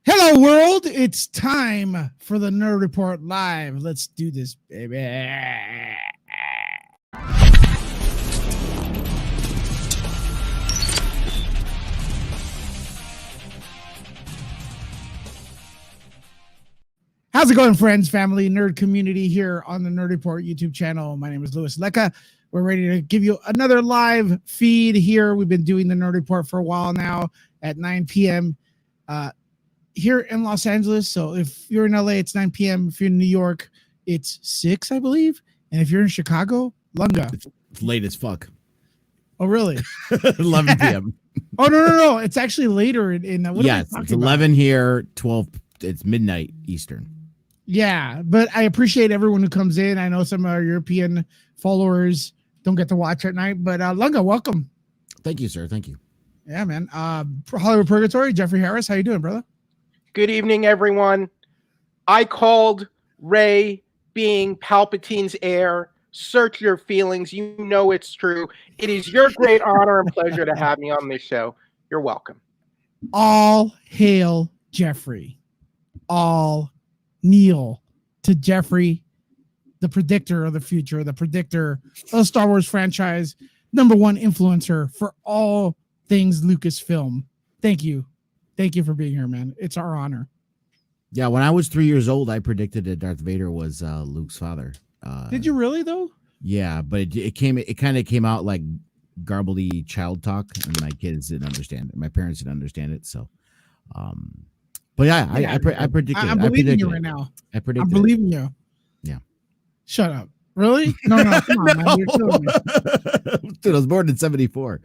Hello, world. It's time for the Nerd Report Live. Let's do this, baby. How's it going, friends, family, nerd community here on the Nerd Report YouTube channel? My name is Louis Lecca. We're ready to give you another live feed here. We've been doing the Nerd Report for a while now at 9 p.m. Here in Los Angeles. So if you're in LA, it's 9 p.m. If you're in New York, it's 6, I believe. And if you're in Chicago, Lunga. It's late as fuck. Oh, really? 11 p.m. Oh, no. It's actually later in yes, it's 11 here, 12. It's midnight Eastern. Yeah, but I appreciate everyone who comes in. I know some of our European followers don't get to watch at night, but Lunga, welcome. Thank you, sir. Thank you. Yeah, man. Hollywood Purgatory, Jeffrey Harris. How you doing, brother? Good evening, everyone. I called Rey being Palpatine's heir. Search your feelings. You know it's true. It is your great honor and pleasure to have me on this show. You're welcome. All hail Jeffrey. All kneel to Jeffrey, the predictor of the future, the predictor of the Star Wars franchise, #1 influencer for all things Lucasfilm. Thank you. Thank you for being here, man. It's our honor. Yeah, when I was 3 years old, I predicted that Darth Vader was Luke's father. Did you really, though? Yeah, but it kind of came out like garbly child talk, and my kids didn't understand it. My parents didn't understand it, so. But yeah, I predicted. I'm believing you right now. I predicted. I'm believing you. Yeah. Shut up. Really? No. Come on, man. You're killing me. Dude, I was born in 1974.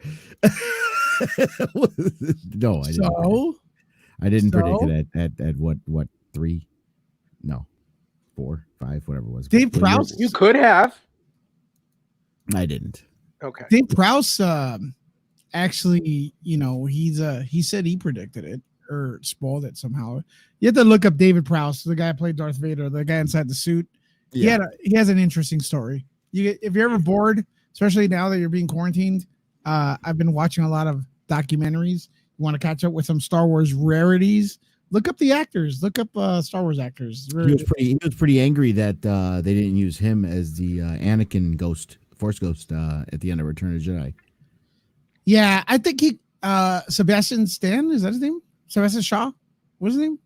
No, I didn't. I didn't predict it at what 3? No, 4, 5, whatever it was. Dave Prowse. You could have. I didn't. Okay. Dave Prowse, actually, he said he predicted it or spoiled it somehow. You have to look up David Prowse, the guy who played Darth Vader, the guy inside the suit. Yeah. He has an interesting story. If you're ever bored, especially now that you're being quarantined, I've been watching a lot of documentaries. You want to catch up with some Star Wars rarities? Look up the actors. Look up Star Wars actors. He was pretty angry that they didn't use him as the Anakin Force ghost at the end of Return of the Jedi. Yeah, I think Sebastian Stan, is that his name? Sebastian Shaw? What's his name?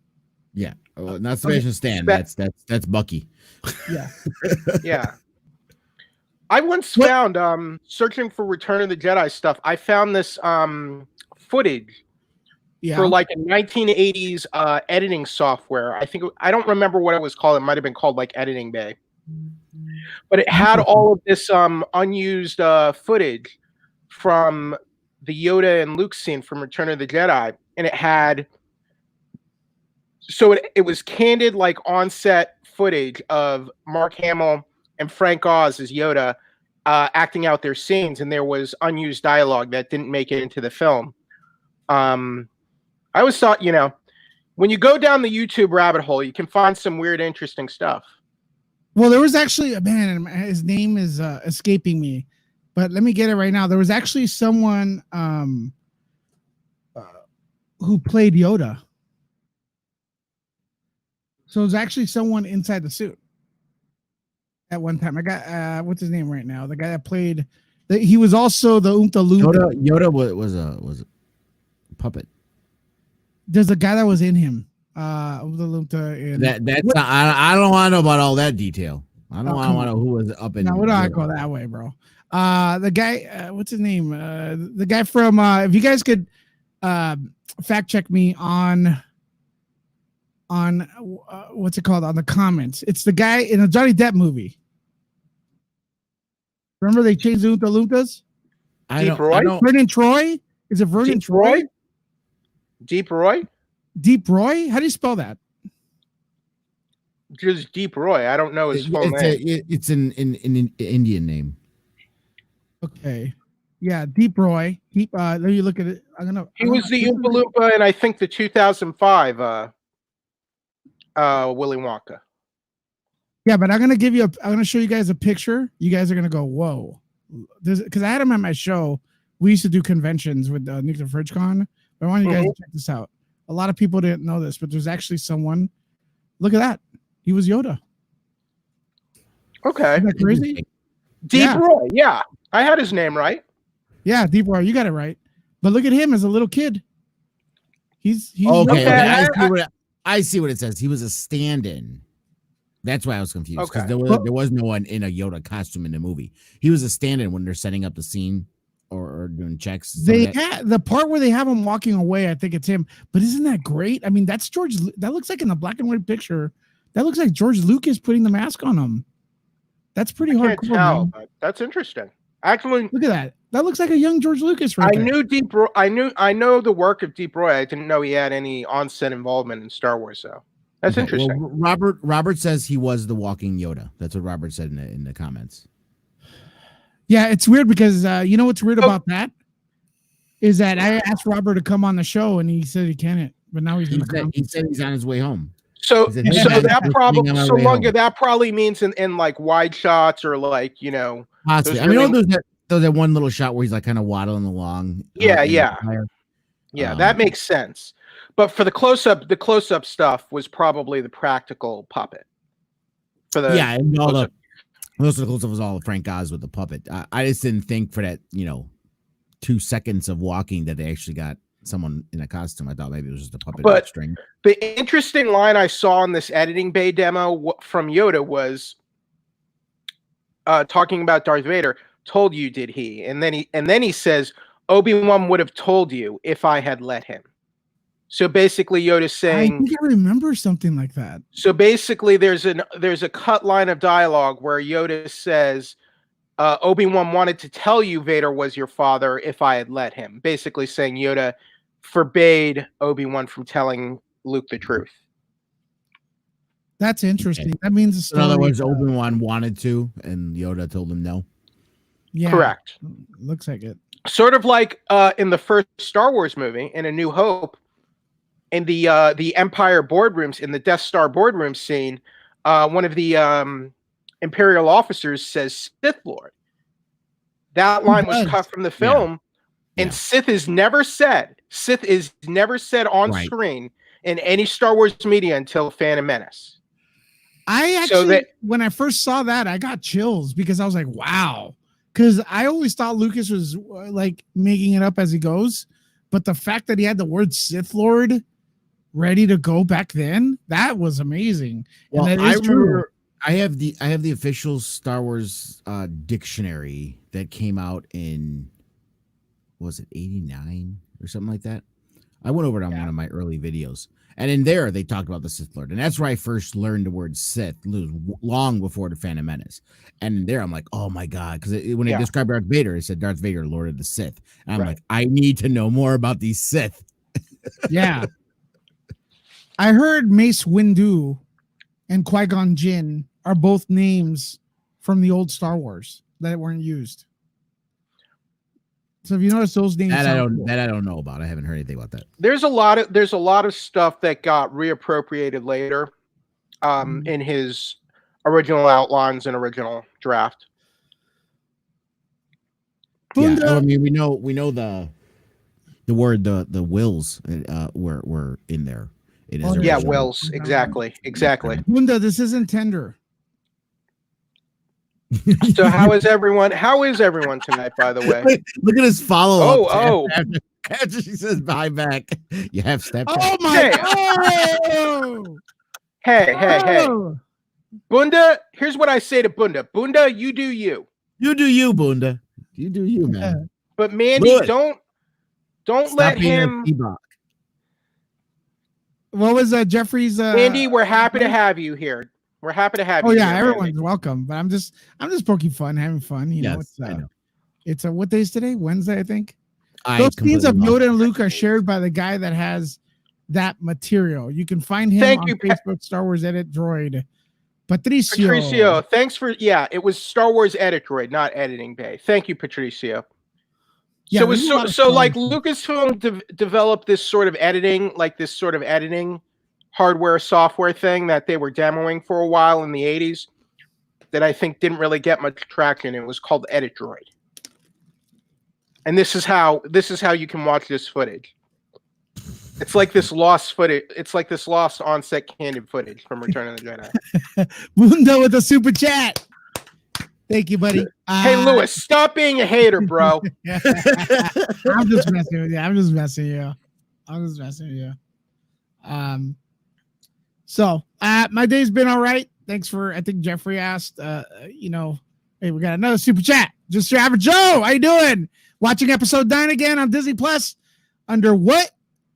Yeah, not Sebastian Stan. That's Bucky. Yeah, yeah. I once found searching for Return of the Jedi stuff. I found this footage for like a 1980s editing software. I don't remember what it was called. It might have been called like Editing Bay, but it had all of this unused footage from the Yoda and Luke scene from Return of the Jedi, and it had it was candid, like on-set footage of Mark Hamill and Frank Oz as Yoda acting out their scenes, and there was unused dialogue that didn't make it into the film. I always thought, when you go down the YouTube rabbit hole, you can find some weird, interesting stuff. Well, there was actually a man, his name is escaping me, but let me get it right now. There was actually someone who played Yoda. So it was actually someone inside the suit at one time. I got what's his name right now? The guy that played. He was also the Oompa Loompa. Yoda was a puppet. There's a guy that was in him. Oompa Loompa. That's not, I don't want to know about all that detail. I don't want to know who was up in. No, we don't go that way, bro. The guy, what's his name? The guy from. If you guys could fact check me on what's it called on the comments. It's the guy in a Johnny Depp movie. Remember they changed the Oompa Loompas? Vernon Troy? Is it Vernon Troy? Deep Roy? Deep Roy? How do you spell that? Just Deep Roy. I don't know his full name. It's an Indian name. Okay. Yeah, Deep Roy. Let me look at it. He was the Oompa Loompa in I think the 2005 Willy Wonka. Yeah, but I'm gonna show you guys a picture. You guys are gonna go, whoa, because I had him at my show. We used to do conventions with Nick the FridgeCon. But I want you guys to check this out. A lot of people didn't know this, but there's actually someone. Look at that. He was Yoda. Okay. Isn't that crazy? Deep Roy. Yeah. I had his name right. Yeah, Deep Roy. You got it right. But look at him as a little kid. He's okay. I see what it says. He was a stand-in. That's why I was confused. Because there was no one in a Yoda costume in the movie. He was a stand-in when they're setting up the scene or doing checks. They had the part where they have him walking away. I think it's him. But isn't that great? I mean, that's George. That looks like in the black and white picture. That looks like George Lucas putting the mask on him. That's pretty hardcore. That's interesting. Actually, look at that. That looks like a young George Lucas. Right there. Knew Deep Roy. I know the work of Deep Roy. I didn't know he had any on-set involvement in Star Wars. So that's interesting. Well, Robert says he was the walking Yoda. That's what Robert said in the comments. Yeah, it's weird because you know what's weird about that is that I asked Robert to come on the show and he said he can't. But now he said he's on his way home. So that probably means in like wide shots or like possibly. I mean, there's that one little shot where he's like kind of waddling along. Yeah, that makes sense. But for the close-up stuff was probably the practical puppet. For the and most of the close-up was all Frank Oz with the puppet. I just didn't think for that 2 seconds of walking that they actually got someone in a costume. I thought maybe it was just a puppet string. The interesting line I saw in this editing bay demo from Yoda was talking about Darth Vader. Told you, did he? And then he says, Obi-Wan would have told you if I had let him. So basically, Yoda's saying, I think I remember something like that. So basically, there's a cut line of dialogue where Yoda says, Obi-Wan wanted to tell you Vader was your father if I had let him. Basically saying Yoda forbade Obi-Wan from telling Luke the truth. That's interesting. That means the story. In other words, Obi-Wan wanted to, and Yoda told him no. Yeah, correct. Looks like it. Sort of like in the first Star Wars movie, in A New Hope, in the Empire boardrooms, in the Death Star boardroom scene, one of the Imperial officers says Sith Lord. That line was cut from the film, and Sith is never said on screen in any Star Wars media until Phantom Menace. I actually, when I first saw that, I got chills because I was like, wow. Because I always thought Lucas was like making it up as he goes. But the fact that he had the word Sith Lord ready to go back then, that was amazing. Well, and that is true. I have the official Star Wars dictionary that came out in, was it 89 or something like that? I went over it on one of my early videos. And in there, they talked about the Sith Lord. And that's where I first learned the word Sith, long before the Phantom Menace. And in there, I'm like, oh my God. Because when they described Darth Vader, it said Darth Vader, Lord of the Sith. And I'm like, I need to know more about these Sith. Yeah. I heard Mace Windu and Qui-Gon Jinn are both names from the old Star Wars that weren't used. So if you notice those names, that I don't know about. I haven't heard anything about that. There's a lot of stuff that got reappropriated later, in his original outlines and original draft. Yeah, I mean, we know the word the wills were in there. Wills, exactly. Bunda, this isn't tender. So how is everyone tonight, by the way? Look at his follow-up. Oh. After she says bye back, you have Snapchat. Oh my God. Hey. Bunda, here's what I say to Bunda. Bunda, you do you. You do you, Bunda. You do you, man. But Mandy, don't let him. What was Jeffrey's Mandy, we're happy to have you here. We're happy to have you. Oh yeah, here, everyone's welcome. But I'm just poking fun, having fun. You know, it's what day is today? Wednesday, I think. Those scenes of Yoda and Luke are shared by the guy that has that material. You can find him on Facebook, Star Wars Edit Droid. Patricio, thanks for it was Star Wars Edit Droid, not Editing Bay. Thank you, Patricio. Yeah, so like Lucasfilm developed this sort of editing, hardware software thing that they were demoing for a while in the 80s that I think didn't really get much traction. It was called Edit Droid. And this is how you can watch this footage. It's like this lost footage. It's like this lost on-set candid footage from Return of the Jedi. Mundo with a super chat. Thank you, buddy. Hey, Lewis, stop being a hater, bro. I'm just messing with you. So my day's been all right. Thanks for, I think Jeffrey asked, hey, we got another super chat. Just your average Joe. How you doing? Watching episode 9 again on Disney Plus. Under what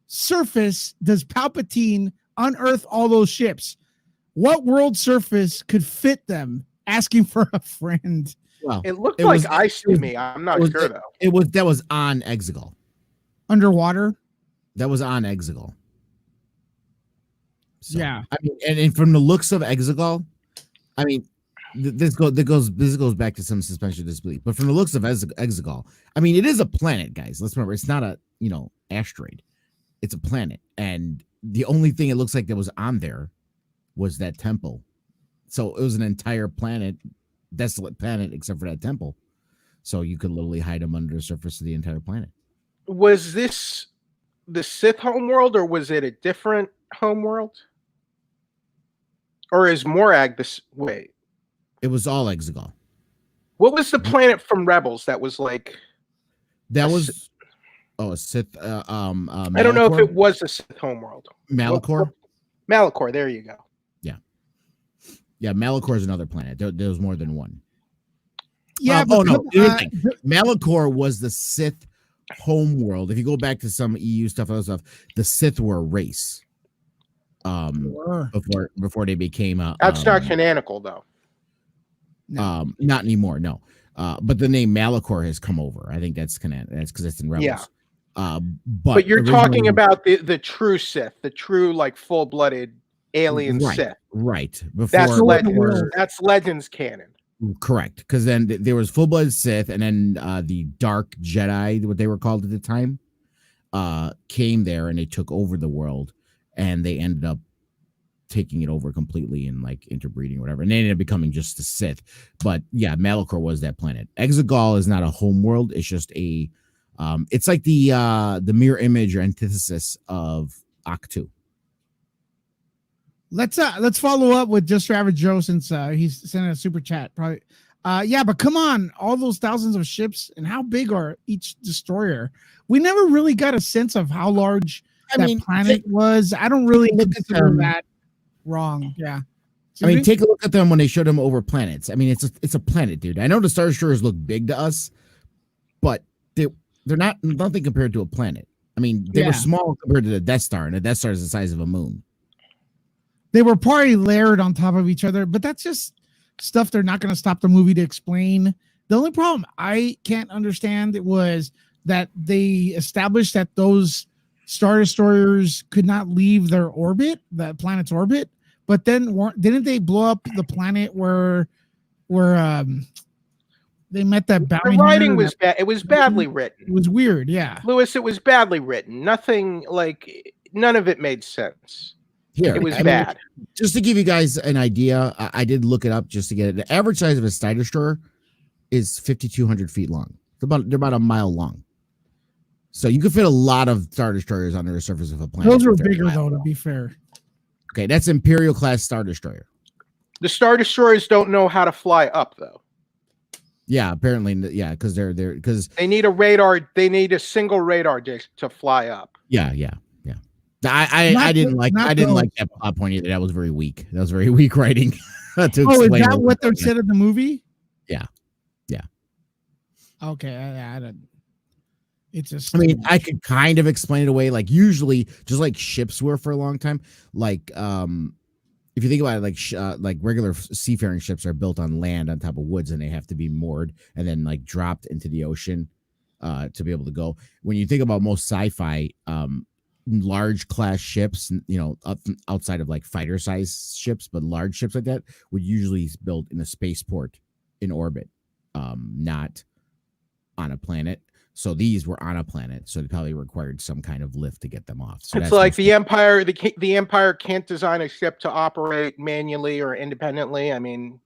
surface does Palpatine unearth all those ships? What world surface could fit them? Asking for a friend. Well, it looked like ice to me. I'm not sure though. That was on Exegol. Underwater. That was on Exegol. So, yeah, I mean, and from the looks of Exegol, I mean, this goes back to some suspension of disbelief. But from the looks of Exegol, I mean, it is a planet, guys. Let's remember, it's not a asteroid. It's a planet, and the only thing it looks like that was on there was that temple. So it was an entire planet, desolate planet, except for that temple. So you could literally hide them under the surface of the entire planet. Was this the Sith homeworld, or was it a different homeworld? Or is Morag this way? It was all Exegol. What was the planet from Rebels that was like? That was a Sith. Malachor? I don't know if it was a Sith homeworld. Malachor. Malachor. There you go. Yeah, Malachor is another planet. There was more than one. Yeah. Malachor was the Sith homeworld. If you go back to some EU stuff, other stuff, the Sith were a race. Before they became that's not canonical though. Not anymore. No. But the name Malachor has come over. I think that's canonical. That's because it's in Rebels. Yeah. But you're talking about the true Sith, the true like full-blooded alien Sith. Right. That's Legends. That's Legends canon. Correct. Because then there was full-blooded Sith, and then the Dark Jedi, what they were called at the time, came there and they took over the world, and they ended up taking it over completely and like interbreeding or whatever, and they ended up becoming just the Sith. But yeah, Malachor was that planet. Exegol is not a home world. It's just a it's like the mirror image or antithesis of Ahch-To. Let's follow up with Just Your Average Joe, since he's sending a super chat. Probably, but come on, all those thousands of ships, and how big are each destroyer? We never really got a sense of how large that planet was. I don't really consider that wrong. Yeah, take a look at them when they showed them over planets. I mean, it's a planet, dude. I know the Star Destroyers look big to us, but they're not nothing compared to a planet. I mean, they were small compared to the Death Star, and the Death Star is the size of a moon. They were probably layered on top of each other, but that's just stuff they're not going to stop the movie to explain. The only problem I can't understand was that they established that those Star Destroyers could not leave their orbit, the planet's orbit, but then didn't they blow up the planet where they met that bounty? The writing was bad. It was badly written. It was weird, yeah. Lewis, it was badly written. None of it made sense. It was bad. Just to give you guys an idea, I did look it up just to get it. The average size of a Star Destroyer is 5,200 feet long. They're about a mile long. So you could fit a lot of Star Destroyers under the surface of a planet. Those were bigger, though, to be fair. Okay, that's Imperial class Star Destroyer. The Star Destroyers don't know how to fly up, though. Yeah, apparently, because they need a radar. They need a single radar dish to fly up. Yeah. I didn't like that plot point either. That was very weak. That was very weak writing. Is that what they said in the movie? Yeah. Okay, I don't. It's just. I mean, I could kind of explain it away. Like usually, just like ships were for a long time. Like, if you think about it, like regular seafaring ships are built on land on top of woods, and they have to be moored and then like dropped into the ocean to be able to go. When you think about most sci-fi, large class ships, outside of like fighter size ships, but large ships like that would usually build in a spaceport in orbit, not on a planet. So these were on a planet, so they probably required some kind of lift to get them off. So it's like the Empire. The Empire can't design a ship to operate manually or independently. I mean,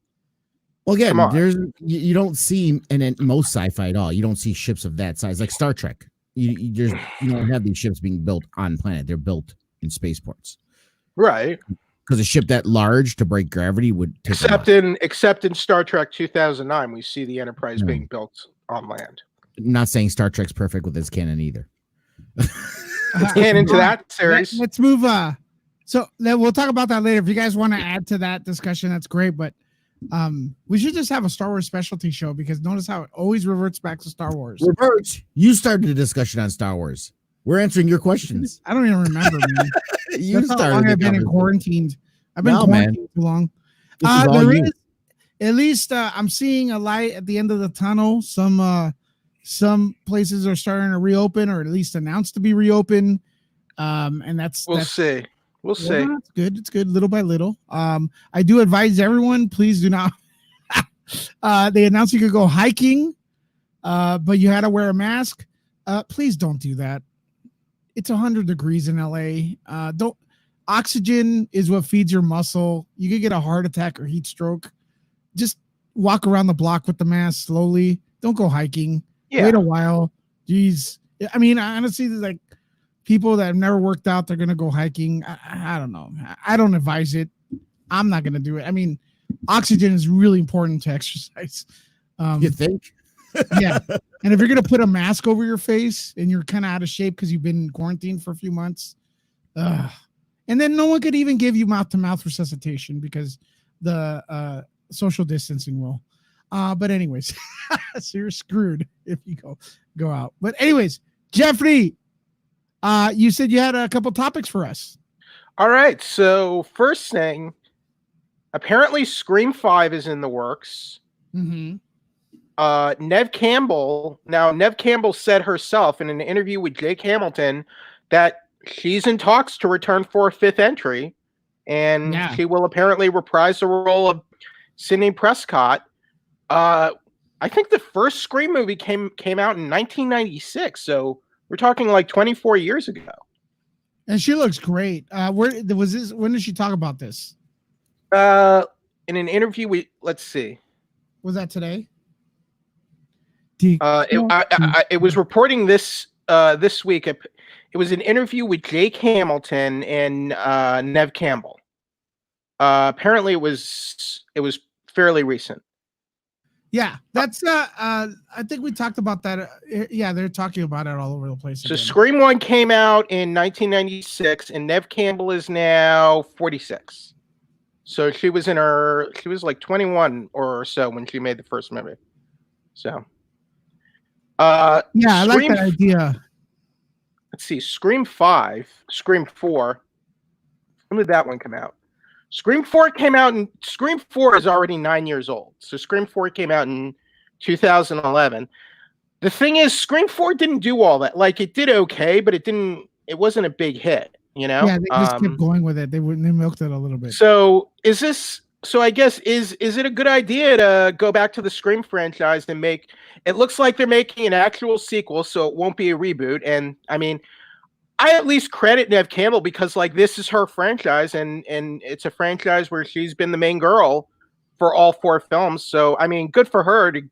well, again, you don't see, and in most sci-fi at all, you don't see ships of that size, like Star Trek. you don't have these ships being built on planet. They're built in spaceports. Right. Because a ship that large to break gravity would take except in Star Trek 2009, we see the Enterprise being built on land. I'm not saying Star Trek's perfect with its canon either. Let's get into that series. Let's move. So we'll talk about that later. If you guys want to add to that discussion, that's great. But we should just have a Star Wars specialty show, because notice how it always reverts back to Star Wars. Reverts. You started a discussion on Star Wars. We're answering your questions. I don't even remember, man. You That's how long I've been quarantined. I've been quarantined too long. At least I'm seeing a light at the end of the tunnel. Some places are starting to reopen, or at least announced to be reopened. And we'll see. We'll see. It's good. It's good, little by little. I do advise everyone, please do not. They announced you could go hiking, but you had to wear a mask. Please don't do that. It's 100 degrees in LA. Oxygen is what feeds your muscle. You could get a heart attack or heat stroke. Just walk around the block with the mask slowly. Don't go hiking. Yeah. Wait a while. Jeez. I mean, honestly, like people that have never worked out, they're going to go hiking. I don't know. I don't advise it. I'm not going to do it. I mean, oxygen is really important to exercise. You think? Yeah. And if you're going to put a mask over your face and you're kind of out of shape because you've been quarantined for a few months, and then no one could even give you mouth-to-mouth resuscitation because the social distancing rule. But anyways, so you're screwed if you go out. But anyways, Jeffrey, you said you had a couple topics for us. All right. So first thing, apparently Scream 5 is in the works. Mm-hmm. Neve Campbell said herself in an interview with Jake Hamilton that she's in talks to return for a fifth entry, and she will apparently reprise the role of Sidney Prescott. I think the first Scream movie came out in 1996, so we're talking like 24 years ago. And she looks great. When did she talk about this? In an interview let's see. Was that today? It was reporting this week. It was an interview with Jake Hamilton and Neve Campbell. Apparently, it was fairly recent. Yeah, that's. I think we talked about that. Yeah, they're talking about it all over the place. So, Scream 1 came out in 1996, and Neve Campbell is now 46. So she was like 21 or so when she made the first movie. So. I like that idea. Let's see, Scream 4. When did that one come out? Scream 4 is already 9 years old. So Scream 4 came out in 2011. The thing is, Scream 4 didn't do all that. Like, it did okay, but it wasn't a big hit, you know? Yeah, they just kept going with it. They milked it a little bit. So I guess is it a good idea to go back to the Scream franchise and it looks like they're making an actual sequel, so it won't be a reboot. And I mean, I at least credit Neve Campbell because like this is her franchise and it's a franchise where she's been the main girl for all 4 films. So I mean, good for her to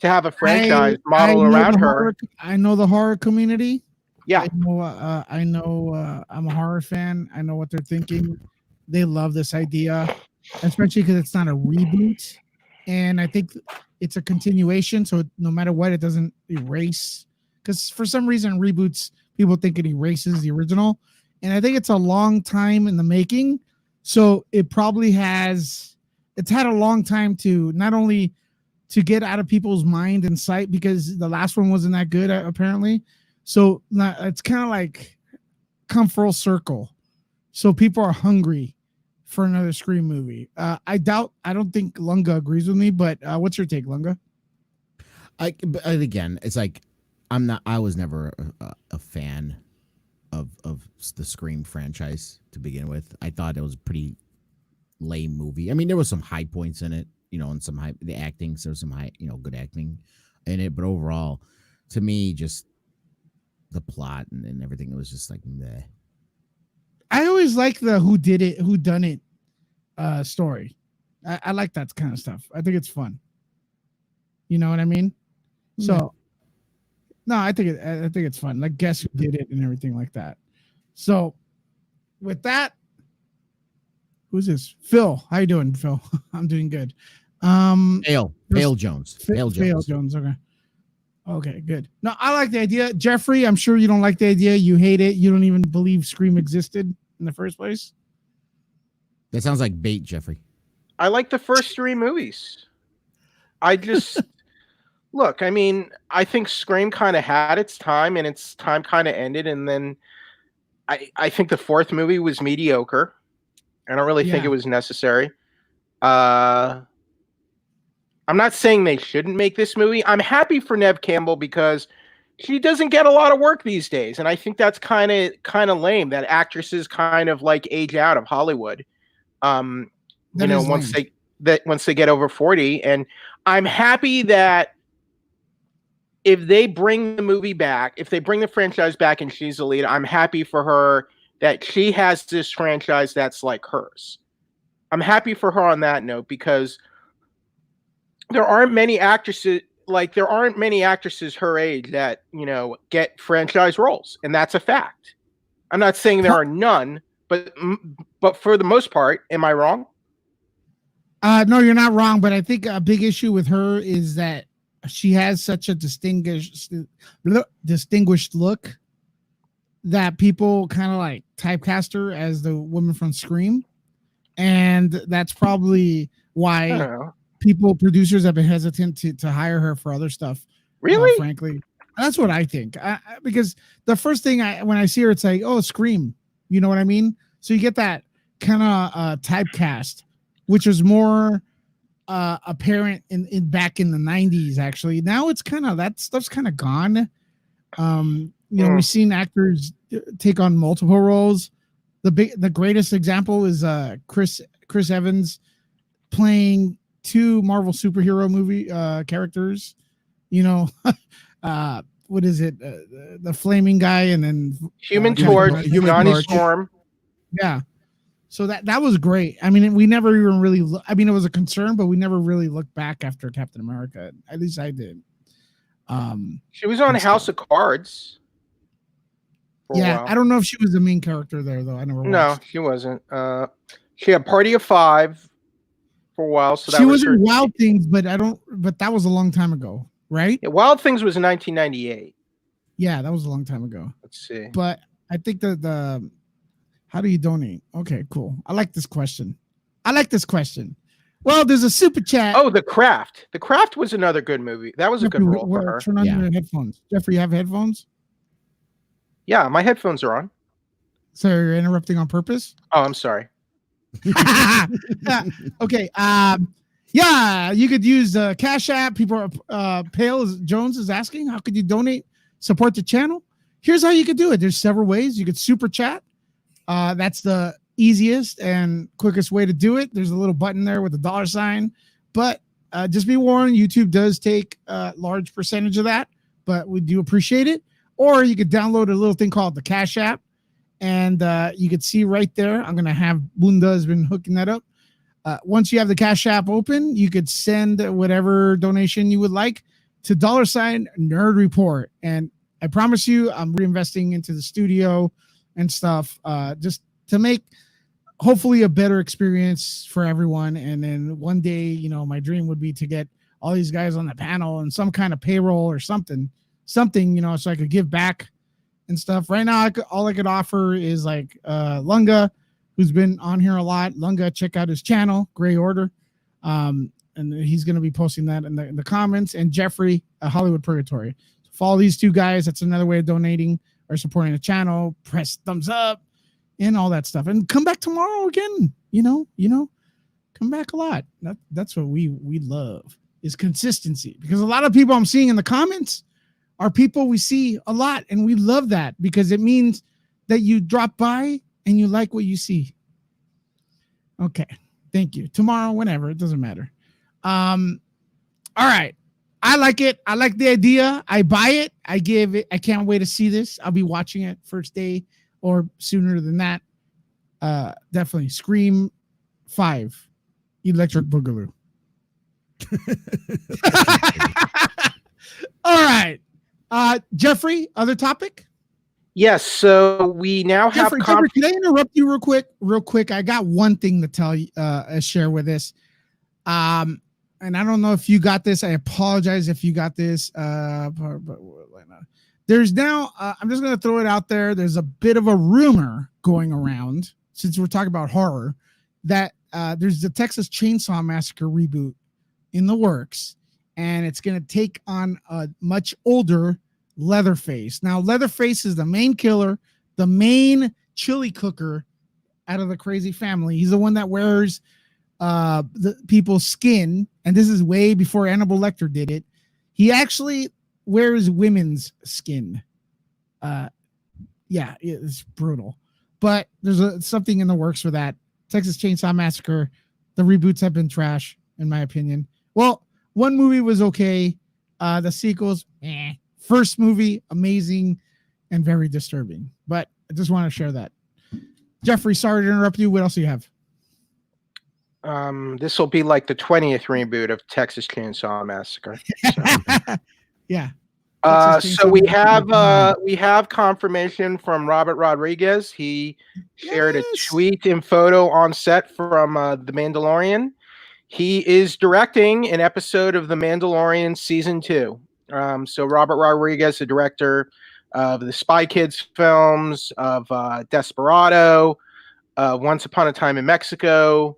have a franchise model around her. I know the horror community. Yeah. I know I'm a horror fan. I know what they're thinking. They love this idea, especially because it's not a reboot. And I think it's a continuation. So no matter what, it doesn't erase. Because for some reason, reboots, people think it erases the original. And I think it's a long time in the making. So it probably it's had a long time to not only to get out of people's mind and sight, because the last one wasn't that good, apparently. So it's kind of like come full circle. So people are hungry for another Scream movie. I don't think Lunga agrees with me, but what's your take, Lunga? Again, it's like I was never a fan of the Scream franchise to begin with. I thought it was a pretty lame movie. I mean, there was some high points in it, and the acting, so some high, good acting in it, but overall, to me, just the plot and everything, it was just like meh. I always like the who done it story. I like that kind of stuff. I think it's fun. You know what I mean? So No, I think it's fun. Like, guess who did it and everything like that. So, with that, who's this? Phil. How you doing, Phil? I'm doing good. Pale Jones. Pale Jones. Okay, good. No, I like the idea. Jeffrey, I'm sure you don't like the idea. You hate it. You don't even believe Scream existed in the first place. That sounds like bait, Jeffrey. I like the first 3 movies. I just look, I mean, I think Scream kind of had its time and its time kind of ended. And then I think the 4th movie was mediocre. I don't really think it was necessary. I'm not saying they shouldn't make this movie. I'm happy for Neve Campbell because she doesn't get a lot of work these days. And I think that's kind of lame that actresses kind of like age out of Hollywood. Once they get over 40. And I'm happy that if they bring the movie back, if they bring the franchise back and she's the lead, I'm happy for her that she has this franchise that's like hers. I'm happy for her on that note because there aren't many actresses her age that, get franchise roles. And that's a fact. I'm not saying there are none, but for the most part, am I wrong? No, you're not wrong. But I think a big issue with her is that she has such a distinguished look that people kind of like typecast her as the woman from Scream. And that's probably why producers have been hesitant to hire her for other stuff. Really? Frankly, that's what I think. Because the first thing when I see her, it's like, oh, Scream. You know what I mean? So you get that kind of typecast, which was more apparent in back in the 90s. Actually, now it's kind of that stuff's kind of gone. We've seen actors take on multiple roles. The greatest example is Chris Evans playing 2 Marvel superhero movie characters. What is it? The flaming guy and then Human Torch, Johnny Storm. Yeah. So that was great. I mean, we never even really it was a concern, but we never really looked back after Captain America. At least I did. She was on House of Cards. Yeah, I don't know if she was the main character there though. I never watched. No, she wasn't. She had Party of 5 for a while. So she was in Wild Things, but that was a long time ago, right? Yeah, Wild Things was in 1998. Yeah, that was a long time ago. Let's see. But I think the how do you donate? Okay, cool. I like this question. Well, there's a super chat. Oh, The Craft. The Craft was another good movie. That was a good role for her. Turn on your headphones. Jeffrey, you have headphones? Yeah, my headphones are on. So you're interrupting on purpose? Oh, I'm sorry. Okay. Yeah, you could use Cash App. People are Jones is asking, how could you donate, support the channel? Here's how you could do it. There's several ways. You could super chat. That's the easiest and quickest way to do it. There's a little button there with a $sign, but just be warned, YouTube does take a large percentage of that, but we do appreciate it. Or you could download a little thing called the Cash App, and you could see right there. I'm gonna have Bunda has been hooking that up. Once you have the Cash App open, you could send whatever donation you would like to $Nerd Report, and I promise you, I'm reinvesting into the studio and stuff, just to make hopefully a better experience for everyone. And then one day, my dream would be to get all these guys on the panel and some kind of payroll or something, so I could give back and stuff. Right now, all I could offer is like Lunga, who's been on here a lot. Lunga, check out his channel, Gray Order. And he's going to be posting that in the comments. And Jeffrey, Hollywood Purgatory. So follow these 2 guys. That's another way of donating or supporting the channel. Press thumbs up and all that stuff. And come back tomorrow again. Come back a lot. That's what we love is consistency, because a lot of people I'm seeing in the comments are people we see a lot, and we love that because it means that you drop by and you like what you see. Okay. Thank you. Tomorrow, whenever, it doesn't matter. All right. I like it. I like the idea. I buy it. I can't wait to see this. I'll be watching it first day or sooner than that. Definitely. Scream 5, Electric Boogaloo. All right. Jeffrey, other topic? Yes, so we now Jeffrey, have can I interrupt you real quick? I got one thing to tell you, share with this. And I don't know if you got this. I apologize if you got this. There's now, I'm just going to throw it out there. There's a bit of a rumor going around, since we're talking about horror, that there's the Texas Chainsaw Massacre reboot in the works, and it's going to take on a much older Leatherface. Now, Leatherface is the main killer, the main chili cooker out of the crazy family. He's the one that wears the people's skin, and this is way before Hannibal Lecter did it. He actually wears women's skin. Yeah, it's brutal, but there's something in the works for that. Texas Chainsaw Massacre, the reboots have been trash, in my opinion. Well, one movie was okay. The sequels, First movie, amazing and very disturbing. But I just want to share that. Jeffrey, sorry to interrupt you. What else do you have? This will be like the 20th reboot of Texas Chainsaw Massacre. So. Yeah. So we have confirmation from Robert Rodriguez. He shared a tweet and photo on set from The Mandalorian. He is directing an episode of The Mandalorian season 2. So Robert Rodriguez, the director of the Spy Kids films, of Desperado, Once Upon a Time in Mexico,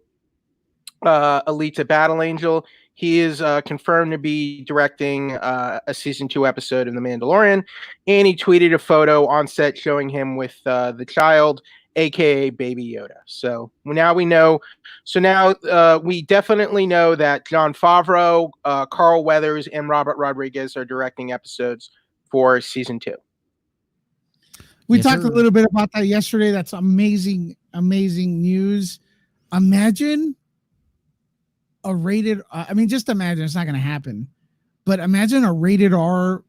Alita Battle Angel. He is confirmed to be directing a season 2 episode of The Mandalorian, and he tweeted a photo on set showing him with the child, aka Baby Yoda. So now we know. So now we definitely know that Jon Favreau, Carl Weathers, and Robert Rodriguez are directing episodes for season 2. We talked a little bit about that yesterday. That's amazing, amazing news. Imagine a rated, just imagine, it's not going to happen, but imagine a rated R,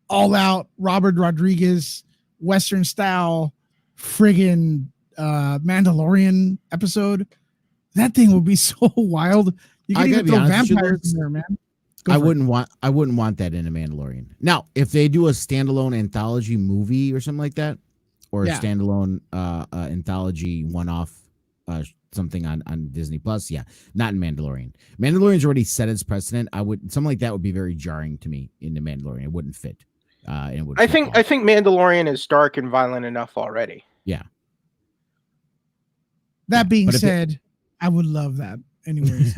all out Robert Rodriguez, Western style, friggin' Mandalorian episode. That thing would be so wild. You can even throw vampires in there, man. I wouldn't want that in a Mandalorian. Now, if they do a standalone anthology movie or something like that, or a standalone anthology one-off something on Disney Plus, not in Mandalorian. Mandalorian's already set its precedent. Something like that would be very jarring to me in the Mandalorian. It wouldn't fit. I think Mandalorian is dark and violent enough already. Yeah. That being said, I would love that. Anyways,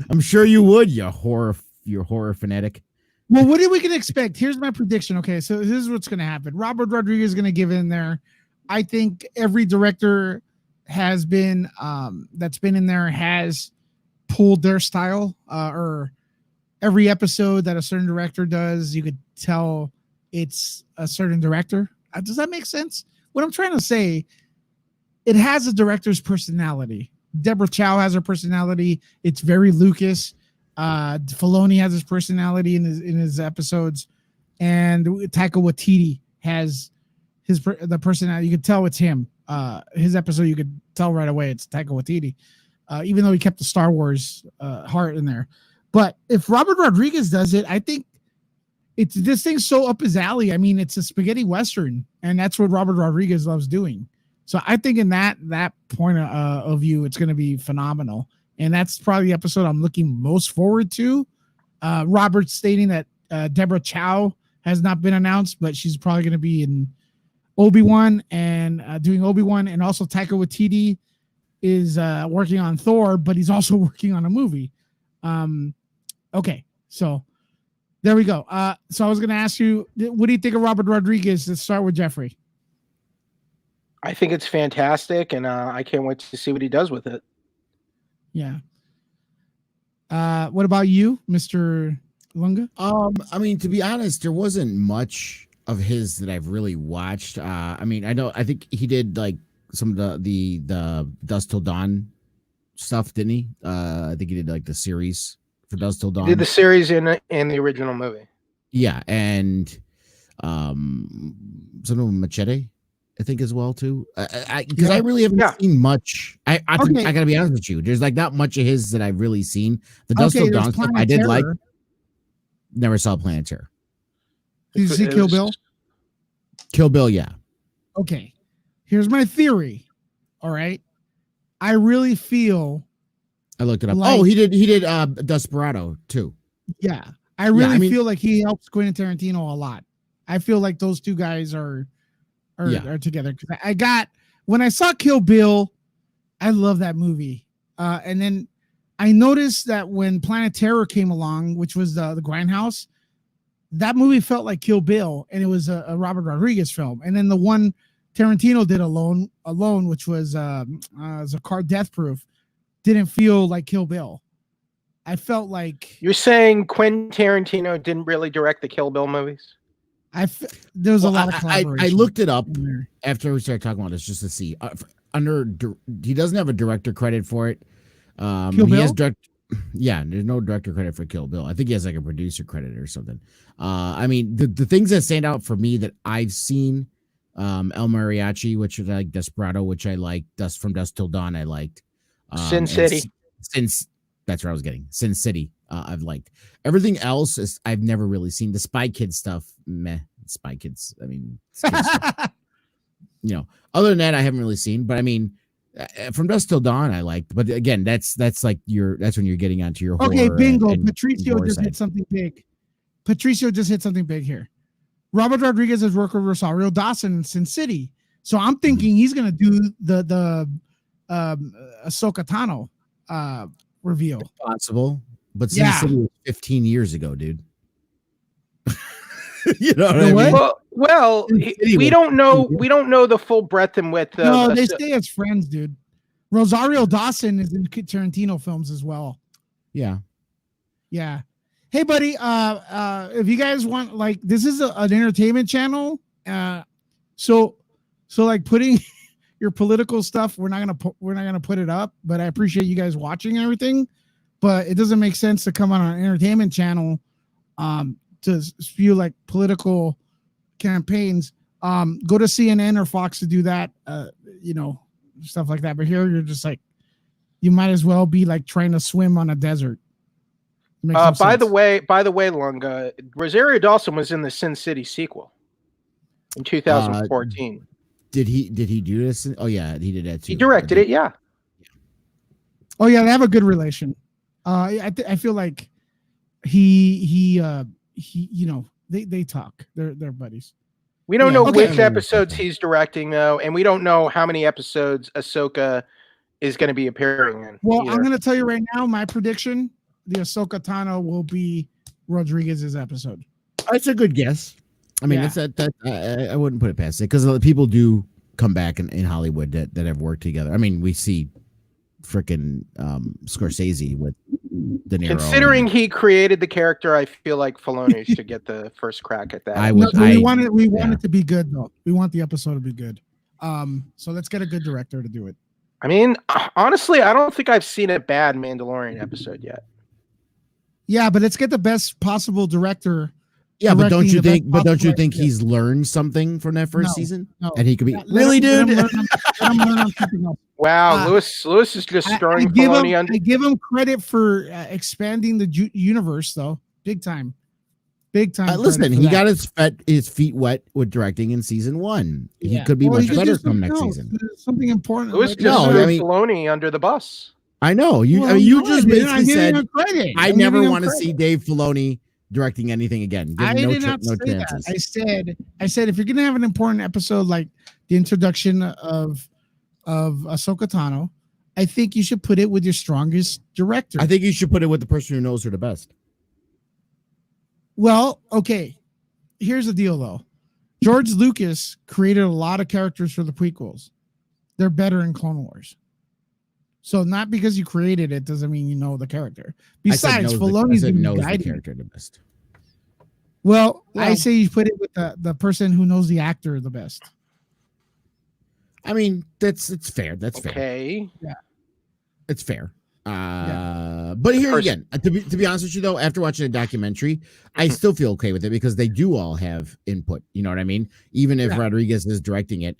I'm sure you would. You're horror fanatic. Well, what are we gonna expect? Here's my prediction. Okay, so this is what's gonna happen. Robert Rodriguez is gonna give in there. I think every director has been that's been in there has pulled their style, or every episode that a certain director does, you could tell it's a certain director. Does that make sense? What I'm trying to say, it has a director's personality. Deborah Chow has her personality. It's very Lucas. Filoni has his personality in his episodes, and Taika Waititi has the personality. You could tell it's him. His episode, you could tell right away it's Taika Waititi, even though he kept the Star Wars heart in there. But if Robert Rodriguez does it, I think this thing's so up his alley. I mean, it's a spaghetti western, and that's what Robert Rodriguez loves doing. So I think in that point of view, it's going to be phenomenal. And that's probably the episode I'm looking most forward to. Robert stating that Deborah Chow has not been announced, but she's probably going to be in Obi-Wan and doing Obi-Wan. And also Taika Waititi is working on Thor, but he's also working on a movie. Okay, so there we go. So I was going to ask you, what do you think of Robert Rodriguez? Let's start with Jeffrey. I think it's fantastic, and I can't wait to see what he does with it. Yeah. What about you, Mr. Lunga? To be honest, there wasn't much of his that I've really watched. I think he did like some of the Dusk Till Dawn stuff, didn't he? I think he did like the series for Dusk Till Dawn. He did the series in the original movie. Yeah, and some of Machete, I think, as well too. Because I really haven't seen much. I gotta be honest with you. There's like not much of his that I've really seen. The Dusk Till Dawn stuff I did like. Never saw Planet Terror. Did you see Kill Bill? Kill Bill, yeah. Okay. Here's my theory. All right. I really feel. I looked it up. Like, he did Desperado too. Yeah. I really feel like he helps Quentin Tarantino a lot. I feel like those two guys are together. When I saw Kill Bill, I love that movie. And then I noticed that when Planet Terror came along, which was the Grindhouse, that movie felt like Kill Bill, and it was a Robert Rodriguez film. And then the one Tarantino did alone, which was a car Death Proof, didn't feel like Kill Bill. I felt like you're saying Quentin Tarantino didn't really direct the Kill Bill movies. There was a lot of collaboration. I looked it up after we started talking about this just to see. He doesn't have a director credit for it. Kill Bill? There's no director credit for Kill Bill. I think he has like a producer credit or something. I mean, the things that stand out for me that I've seen, El Mariachi, which is like Desperado, which I like, From Dusk Till Dawn, I liked. Sin City. That's where I was getting. Sin City, I've liked. Everything else is I've never really seen. The Spy Kids stuff, meh. Spy Kids. I mean, other than that, I haven't really seen. But I mean, From Dusk Till Dawn, I liked. But again, that's when you're getting onto your okay. Horror Bingo. Patricio just hit something big here. Robert Rodriguez has worked with Rosario Dawson in Sin City, so I'm thinking he's gonna do the Ahsoka Tano reveal. It's possible, but Sin City was 15 years ago, dude. You know what I mean? Well, we don't know the full breadth and width. No, they stay as friends, dude. Rosario Dawson is in Tarantino films as well. Yeah. Hey, buddy. If you guys want, like, this is an entertainment channel. So like putting your political stuff, we're not gonna put it up. But I appreciate you guys watching everything. But it doesn't make sense to come on an entertainment channel, to spew like political campaigns. Go to CNN or Fox to do that. Stuff like that. But here you're just like, you might as well be like trying to swim on a desert. By the way, Lunga, Rosario Dawson was in the Sin City sequel in 2014. Did he do this? Oh yeah, he did that too. He directed it. Yeah. Oh yeah, they have a good relation. I feel like he they talk. They're buddies. We don't know which episodes he's directing though, and we don't know how many episodes Ahsoka is going to be appearing in. Well, I'm going to tell you right now, my prediction: the Ahsoka Tano will be Rodriguez's episode. That's a good guess. I mean, I wouldn't put it past it because people do come back in Hollywood that have worked together. I mean, we see freaking Scorsese with De Niro. Considering he created the character, I feel like Filoni should get the first crack at that. We want it to be good though. We want the episode to be good. So let's get a good director to do it. I mean, honestly, I don't think I've seen a bad Mandalorian episode yet. Yeah, but let's get the best possible director. Yeah, but don't you think he's learned something from that first season? No. And he could be really, dude. Wow, Lewis is just throwing Filoni under. I give him credit for expanding the universe, though, big time. Listen, he got his feet wet with directing in season 1. He could be much better come next season. Something important. Lewis just threw Filoni under the bus. I know you just basically said I never want to see Dave Filoni directing anything again. I did not say that. I said if you're gonna have an important episode like the introduction of Ahsoka Tano, I think you should put it with your strongest director. I think you should put it with the person who knows her the best. Well, okay. Here's the deal, though. George Lucas created a lot of characters for the prequels. They're better in Clone Wars. So not because you created it doesn't mean you know the character. Besides, Filoni's knows the character the best. Well, I say you put it with the person who knows the actor the best. I mean, it's fair. That's fair. Okay. Yeah. It's fair. But here again, to be honest with you though, after watching a documentary, I still feel okay with it because they do all have input. You know what I mean? Even if Rodriguez is directing it,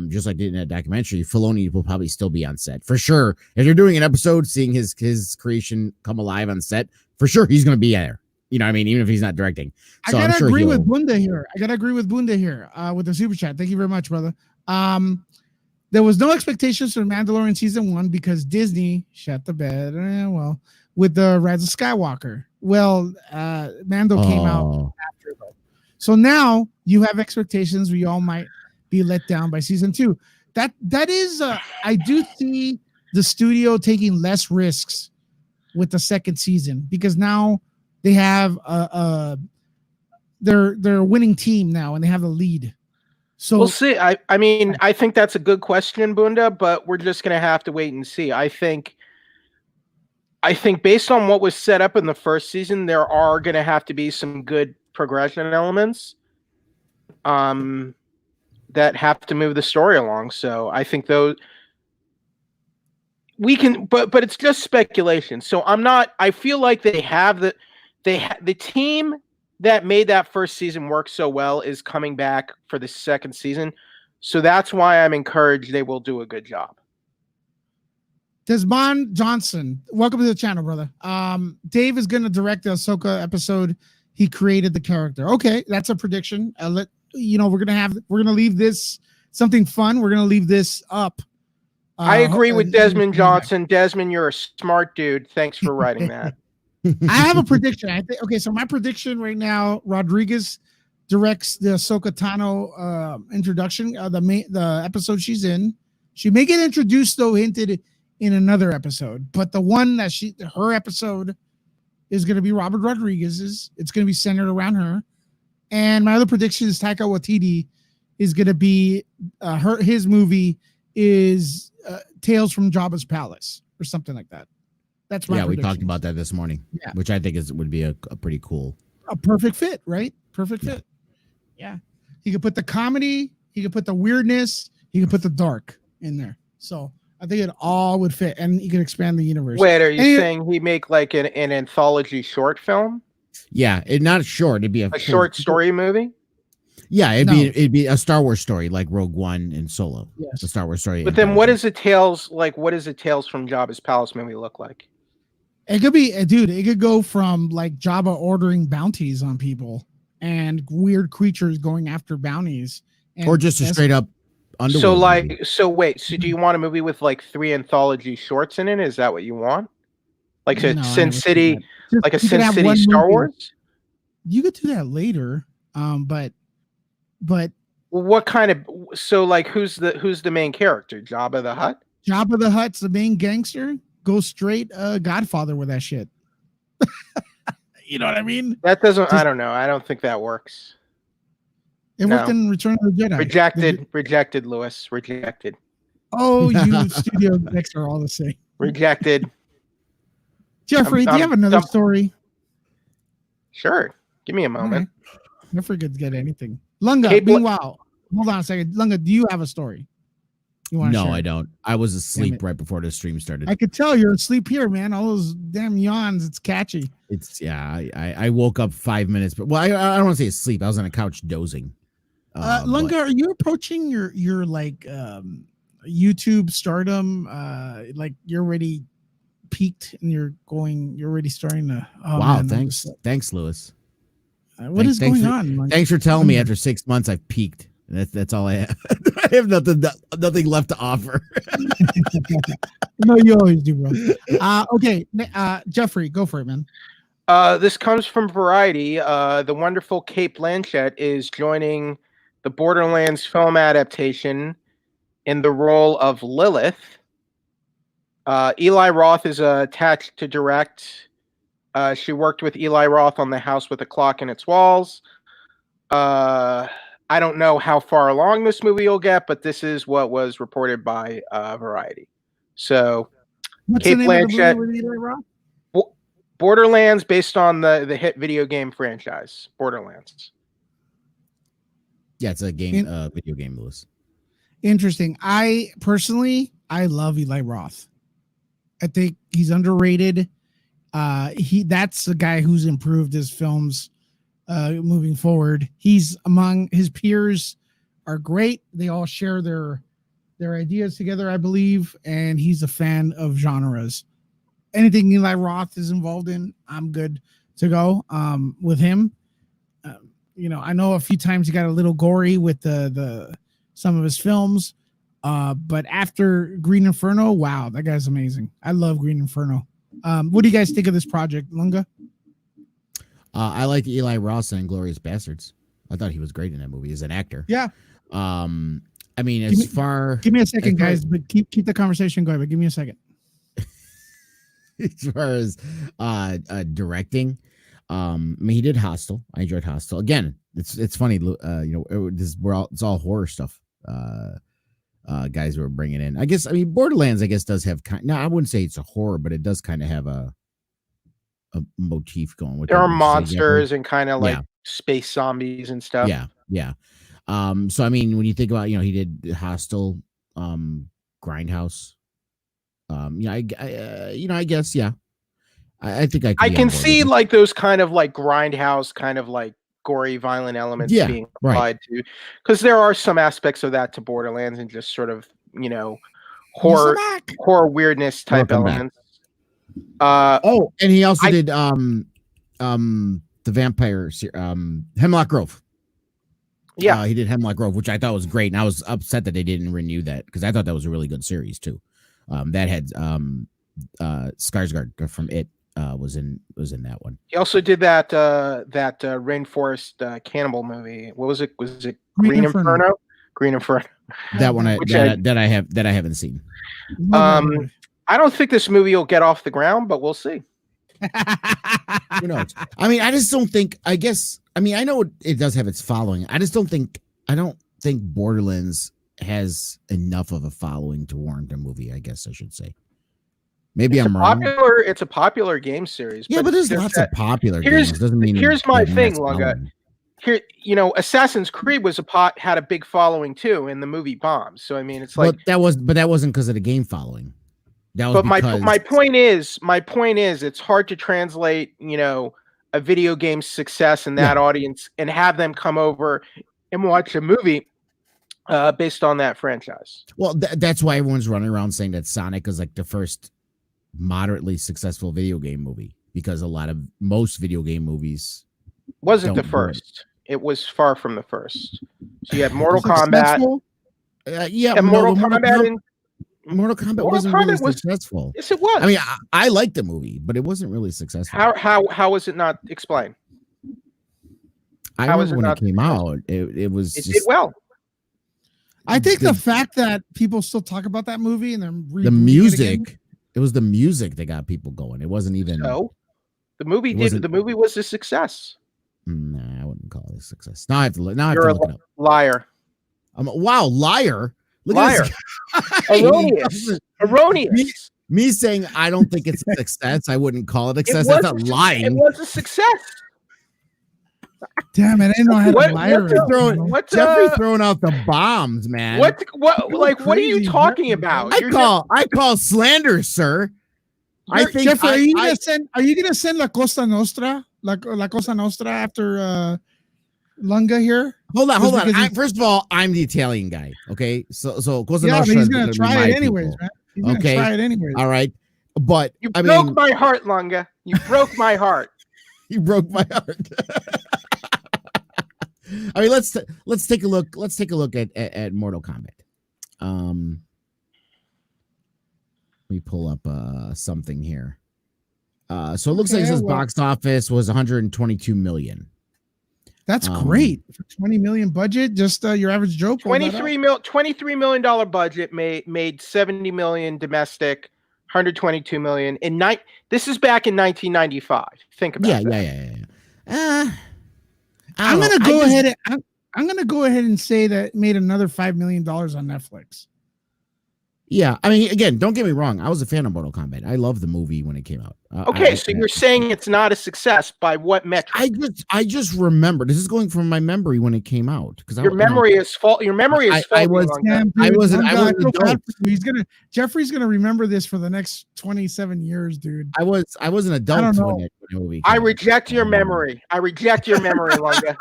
just like they did in a documentary, Filoni will probably still be on set for sure. If you're doing an episode, seeing his creation come alive on set, for sure he's going to be there. You know, I mean, even if he's not directing. So I gotta I'm sure agree with Bunda here. With the super chat. Thank you very much, brother. There was no expectations for Mandalorian season 1 because Disney shut the bed. With the Rise of Skywalker. Well, Mando came out after though. So now you have expectations. We all might be let down by season 2. That is, I do see the studio taking less risks with the second season because now they have they're a winning team now and they have a lead. So we'll see. I mean, I think that's a good question, Bunda, but we're just gonna have to wait and see. I think based on what was set up in the first season, there are gonna have to be some good progression elements that have to move the story along. So I think those we can, but it's just speculation. So I feel like they have the team that made that first season work so well is coming back for the second season. So that's why I'm encouraged they will do a good job. Desmond Johnson, welcome to the channel, brother. Dave is going to direct the Ahsoka episode. He created the character. Okay, that's a prediction. We're gonna leave this something fun. We're gonna leave this up. I agree with Desmond Johnson. Desmond, you're a smart dude. Thanks for writing that. I have a prediction. I think so my prediction right now, Rodriguez directs the Ahsoka Tano introduction, the episode she's in. She may get introduced though, hinted in another episode, but the one that her episode is going to be Robert Rodriguez's. It's going to be centered around her. And my other prediction is Taika Waititi is going to be his movie is Tales from Jabba's Palace or something like that. That's my we talked about that this morning, which I think would be a pretty cool, a perfect fit, right? Perfect fit. Yeah, he could put the comedy, he could put the weirdness, he could put the dark in there. So I think it all would fit, and you can expand the universe. Wait, are you saying he make like an anthology short film? Yeah, not short. It'd be a short story movie. Yeah, it'd be a Star Wars story like Rogue One and Solo. Yes, a Star Wars story. But then, what does the Tales from Jabba's Palace movie look like? It could be, dude. It could go from like Jabba ordering bounties on people and weird creatures going after bounties, or just a straight up underworld movie. So do you want a movie with like 3 anthology shorts in it? Is that what you want? Like a Sin City, like a Sin City Star Wars? You could do that later, but what kind of who's the main character? Jabba the Hutt? Jabba the Hutt's the main gangster. Go straight Godfather with that shit. You know what I mean? That doesn't. I don't know. I don't think that works. It worked in Return of the Jedi. Rejected, Lewis. Rejected. Oh, you studio execs are all the same. Rejected. Jeffrey, do you have another story? Sure. Give me a moment. Right. I forget to get anything. Lunga, meanwhile, hold on a second. Lunga, do you have a story? No, I don't. I was asleep right before the stream started. I could tell you're asleep here, man. All those damn yawns. It's catchy. I woke up 5 minutes, but I don't want to say asleep. I was on a couch dozing. Lunga, are you approaching your like YouTube stardom? Like you're already peaked and you're already starting to. Wow! Man, thanks, Lewis. What is going on? Thanks for telling me. After 6 months, I've peaked. That's all I have. I have nothing left to offer. No, you always do, bro. Okay, Jeffrey, go for it, man. This comes from Variety. The wonderful Cate Blanchett is joining the Borderlands film adaptation in the role of Lilith. Eli Roth is attached to direct. She worked with Eli Roth on The House with a Clock in Its Walls. I don't know how far along this movie will get, but this is what was reported by Variety. So, what's Cate the name Blanchett, of the movie with Eli Roth? Borderlands, based on the hit video game franchise Borderlands. Yeah, it's a game, video game, Lewis. Interesting. I personally love Eli Roth. I think he's underrated. That's the guy who's improved his films. Moving forward, he's among his peers are great. They all share their ideas together, I believe, and he's a fan of genres. Anything Eli Roth is involved in, I'm good. to go with him. I know a few times he got a little gory with the some of his films, but after Green Inferno, wow, that guy's amazing. I love Green Inferno. What do you guys think of this project, Lunga? I like Eli Roth in Glorious Bastards. I thought he was great in that movie as an actor. Yeah. I mean, give me a second, guys, but keep the conversation going. But give me a second. As far as directing, I mean, he did Hostel. I enjoyed Hostel. Again, it's funny. It's all horror stuff. Guys who are bringing in. I guess. I mean, Borderlands. I guess does have I wouldn't say it's a horror, but it does kind of have a motif going with. There are monsters and kind of like space zombies and stuff. Yeah. So I mean, when you think about, he did Hostel, Grindhouse. I guess, yeah. I think I can see like those kind of like Grindhouse, kind of like gory, violent elements being applied to, because there are some aspects of that to Borderlands and just sort of horror weirdness type elements. And he also did the vampire Hemlock Grove. Yeah, he did Hemlock Grove, which I thought was great, and I was upset that they didn't renew that because I thought that was a really good series too. That had Skarsgård from It was in that one. He also did that rainforest cannibal movie. What was it? Was it Green Inferno? Green Inferno. That one that I haven't seen. I don't think this movie will get off the ground, but we'll see. Who knows? I mean, I just don't think. I know it does have its following. I don't think Borderlands has enough of a following to warrant a movie. I guess I should say. Maybe I'm wrong. It's a popular game series. Yeah, but there's lots of popular games. Doesn't mean here's my thing, Lunga. Here, Assassin's Creed had a big following too, and the movie bombed. So I mean, it's like that wasn't because of the game following. But my point is, it's hard to translate, a video game success in that audience and have them come over and watch a movie based on that franchise. Well, that's why everyone's running around saying that Sonic is like the first moderately successful video game movie, because most video game movies wasn't the first. It was far from the first. So you had Mortal Kombat. Mortal Kombat wasn't really successful. Yes, it was. I mean, I liked the movie, but it wasn't really successful. How was it not? Explain. I remember when it came out, it was. It did well. I think the fact that people still talk about that movie and the music. It was the music that got people going. It wasn't even. No, the movie did. The movie was a success. Nah, I wouldn't call it a success. Now I have to look. You're a liar. Wow, liar. Liar. Erroneous. Me saying I don't think it's a success. I wouldn't call it a success. That's not lying. It was a success. Damn it! I didn't know how to lie. Jeffrey throwing out the bombs, man. What are you talking about? I call slander, sir. I think. Jeffrey, are you gonna send La Cosa Nostra, La Cosa Nostra after Lunga here? Hold on. First of all, I'm the Italian guy. Okay, so Cosa Nostra. But he's gonna try it anyways, man. He's gonna try it anyways. All right, but you broke my heart, Lunga. You broke my heart. You broke my heart. I mean, let's take a look. Let's take a look at Mortal Kombat. Let me pull up something here. So it looks like this box office was 122 million. That's great for 20 million budget. Just your average Joe. $23 million budget made 70 million domestic, 122 million this is back in 1995. Think about that. Yeah. I'm gonna go ahead and say that it made another $5 million on Netflix. Yeah, I mean, again, don't get me wrong. I was a fan of Mortal Kombat. I loved the movie when it came out. So you're saying it's not a success by what metric? I just remember. This is going from my memory when it came out, because your memory is fault. Your memory is faulty. Jeffrey's gonna remember this for the next 27 years, dude. I was an adult when that movie came out. Reject your memory. I reject your memory, Lunga.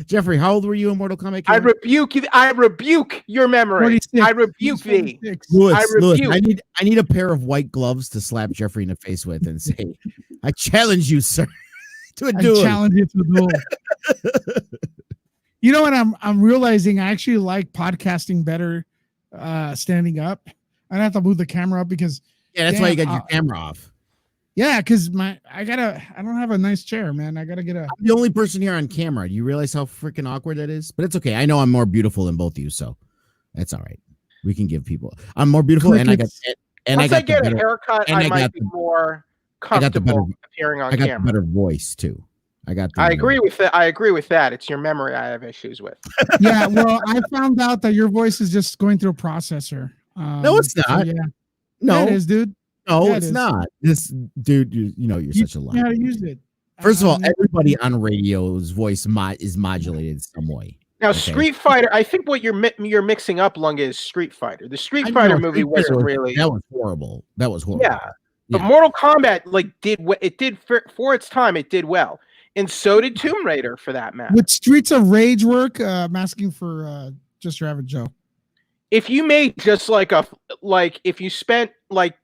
Jeffrey, how old were you in Mortal Kombat? I rebuke your memory. 46. I rebuke thee. Lewis, I need a pair of white gloves to slap Jeffrey in the face with and say, I challenge you, sir, to a duel. I challenge you to a duel. You know what? I'm realizing I actually like podcasting better standing up. I have to move the camera up because that's why you got your camera off. Yeah, because I don't have a nice chair, man. I'm the only person here on camera. Do you realize how freaking awkward that is? But it's okay. I know I'm more beautiful than both of you, so that's all right. We can give people. I'm more beautiful, Once I get a haircut, I might be more comfortable appearing on camera. I got the better voice too. I agree with that. I agree with that. It's your memory I have issues with. Yeah, well, I found out that your voice is just going through a processor. No, it's not. So yeah. No, it is, dude. No, it's not. This dude, you're such a liar. You know how to use it. First of all, everybody on radio's voice is modulated some way. Now, okay. Street Fighter. I think what you're mixing up, Lunga, is Street Fighter. The Street Fighter movie wasn't really. That was horrible. Yeah, but Mortal Kombat did for its time. It did well, and so did Tomb Raider, for that matter. Would Streets of Rage work? I'm asking for just your average Joe. If you made just if you spent like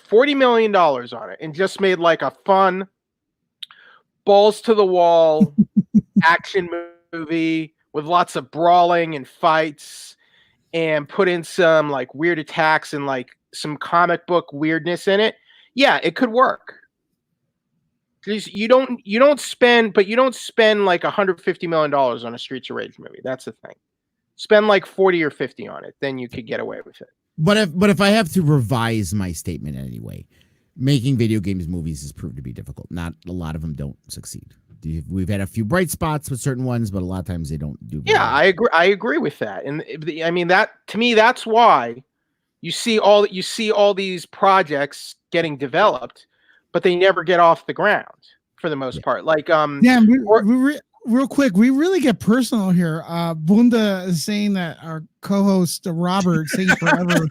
$40 million on it and just made like a fun balls to the wall action movie with lots of brawling and fights and put in some like weird attacks and like some comic book weirdness in it, yeah, it could work. You don't spend like $150 million on a Streets of Rage movie. That's the thing. Spend like 40 or 50 on it, then you could get away with it. But if I have to revise my statement anyway, making video games movies has proved to be difficult. Not a lot of them don't succeed. We've had a few bright spots with certain ones, but a lot of times they don't do. Yeah, I agree. I agree with that. And I mean that to me, that's why you see all these projects getting developed, but they never get off the ground for the most part. Like real quick, we really get personal here. Bunda is saying that our co-host Robert saying forever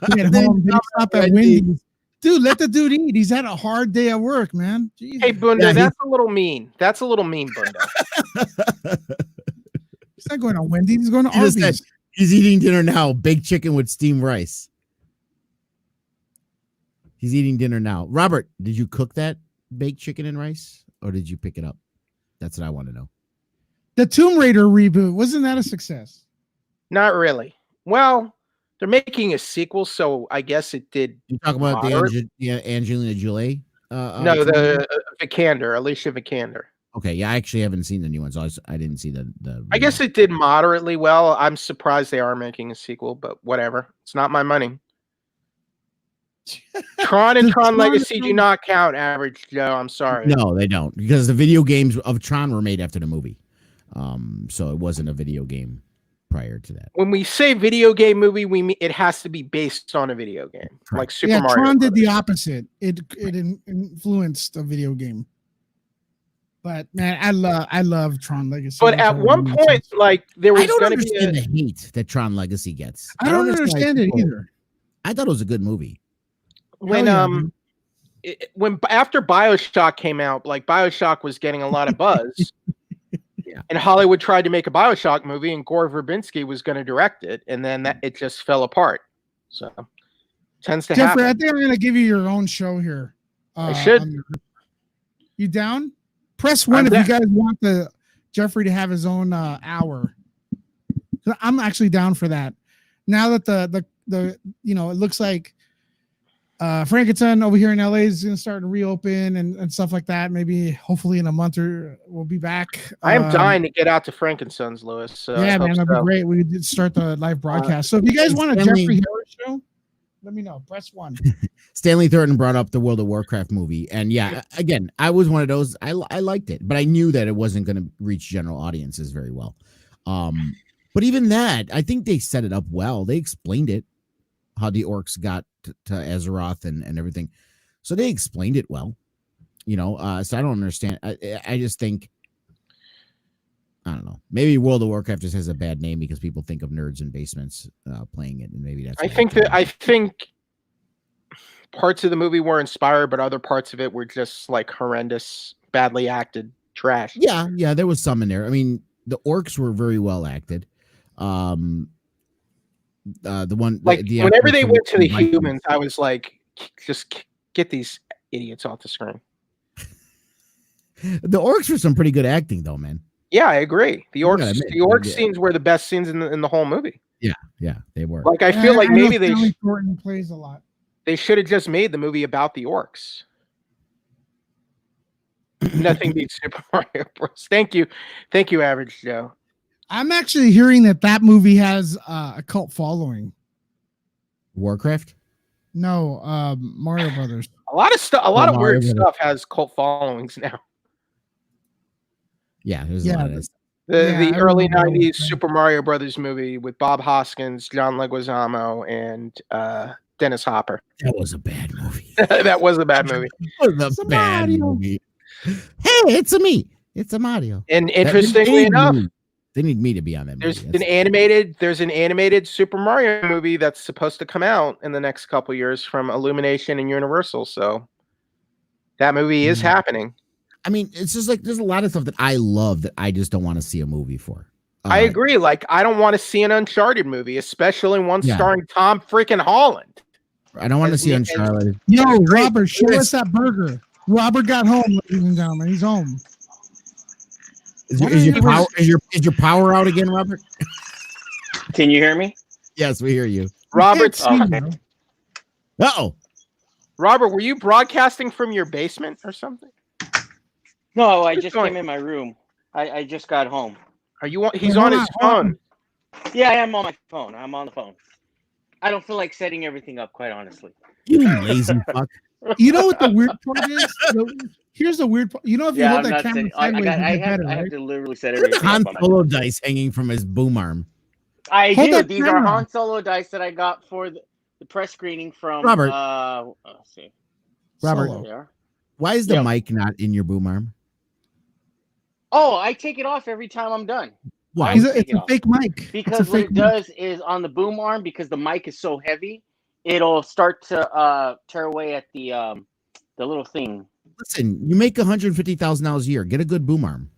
at home, stop at Wendy's. Dude, let the dude eat. He's had a hard day at work, man. Jesus. Hey, Bunda, that's a little mean. That's a little mean, Bunda. He's not going to Wendy's. He's going to Arby's. He's eating dinner now. Baked chicken with steamed rice. He's eating dinner now. Robert, did you cook that baked chicken and rice, or did you pick it up? That's what I want to know. The Tomb Raider reboot, wasn't that a success? Not really. Well, they're making a sequel, so I guess it did. You talking about the Angelina Jolie? No, the Vikander, Alicia Vikander. Okay, yeah, I actually haven't seen the new ones. I didn't see the. I guess it did moderately well. I'm surprised they are making a sequel, but whatever. It's not my money. Tron and Tron Legacy do not count, average Joe. I'm sorry. No, they don't, because the video games of Tron were made after the movie. So it wasn't a video game prior to that. When we say video game movie, we mean it has to be based on a video game. Correct. Like Super Mario. Tron did the opposite. It influenced a video game. But man, I love Tron Legacy. But at one point, like there was going to be the hate that Tron Legacy gets. I don't understand it either. I thought it was a good movie. When after BioShock came out, like BioShock was getting a lot of buzz. Yeah. And Hollywood tried to make a BioShock movie, and Gore Verbinski was going to direct it, and then it just fell apart. So tends to happen. Jeffrey, I think I'm going to give you your own show here. I should. You down? Press 1 if you guys want Jeffrey to have his own hour. I'm actually down for that. Now that the it looks like Frankenstein over here in LA is going to start to reopen and stuff like that. Maybe hopefully in a month or we'll be back. I am dying to get out to Frankenstein's, Lewis. So yeah, man, that'd be great. We did start the live broadcast. So if you guys want a Jeffrey Harris show, let me know. Press 1. Stanley Thurton brought up the World of Warcraft movie, and again, I was one of those. I liked it, but I knew that it wasn't going to reach general audiences very well. But even that, I think they set it up well. They explained it, how the orcs got to Azeroth and everything. So they explained it well, so I don't understand. I just think, I don't know. Maybe World of Warcraft just has a bad name because people think of nerds in basements playing it, and maybe that's. I think parts of the movie were inspired, but other parts of it were just like horrendous, badly acted trash. Yeah, there was some in there. I mean, the orcs were very well acted. The one like the whenever actor they from went to the Vikings. humans, I was like, just get these idiots off the screen. The orcs were some pretty good acting, though, man. Yeah, I agree. The orcs, admit, the orc yeah. scenes were the best scenes in the whole movie. Yeah, they were. Like I feel like maybe Stanley Thornton plays a lot. They should have just made the movie about the orcs. Nothing beats Super Mario Bros. Thank you, Average Joe. I'm actually hearing that movie has a cult following. Warcraft? No, Mario Brothers. A lot of stuff. A lot of Mario weird stuff has cult followings now. Yeah, there's a lot of this. The early '90s Super Mario Brothers movie with Bob Hoskins, John Leguizamo, and Dennis Hopper. That was a bad movie. That was a bad movie. That was a bad movie. Hey, it's a me. It's a Mario. And interestingly enough, they need me to be on that movie. There's an animated Super Mario movie that's supposed to come out in the next couple years from Illumination and Universal. So that movie is happening. I mean, it's just like there's a lot of stuff that I love that I just don't want to see a movie for. I agree. Like, I don't want to see an Uncharted movie, especially one starring Tom freaking Holland. I don't want to see Uncharted. Yo, Robert, show us that burger. Robert got home, ladies and gentlemen. He's home. Is your power out again, Robert? Can you hear me? Yes, we hear you. Robert. Uh-oh. Robert, were you broadcasting from your basement or something? No, I just came in my room. I just got home. Are you? He's on his phone. Yeah, I am on my phone. I'm on the phone. I don't feel like setting everything up, quite honestly. You lazy fuck. You know what the weird part is? Here's the weird part. You know, if you hold that camera sideways, I have to literally set everything up. Han Solo dice hanging from his boom arm. I do. These are Han Solo dice that I got for the press screening from Robert. Let's see. Robert, why is the mic not in your boom arm? Oh, I take it off every time I'm done. Why? It's a fake mic. Because what it does is on the boom arm, because the mic is so heavy, it'll start to tear away at the little thing. Listen, you make $150,000 a year. Get a good boom arm.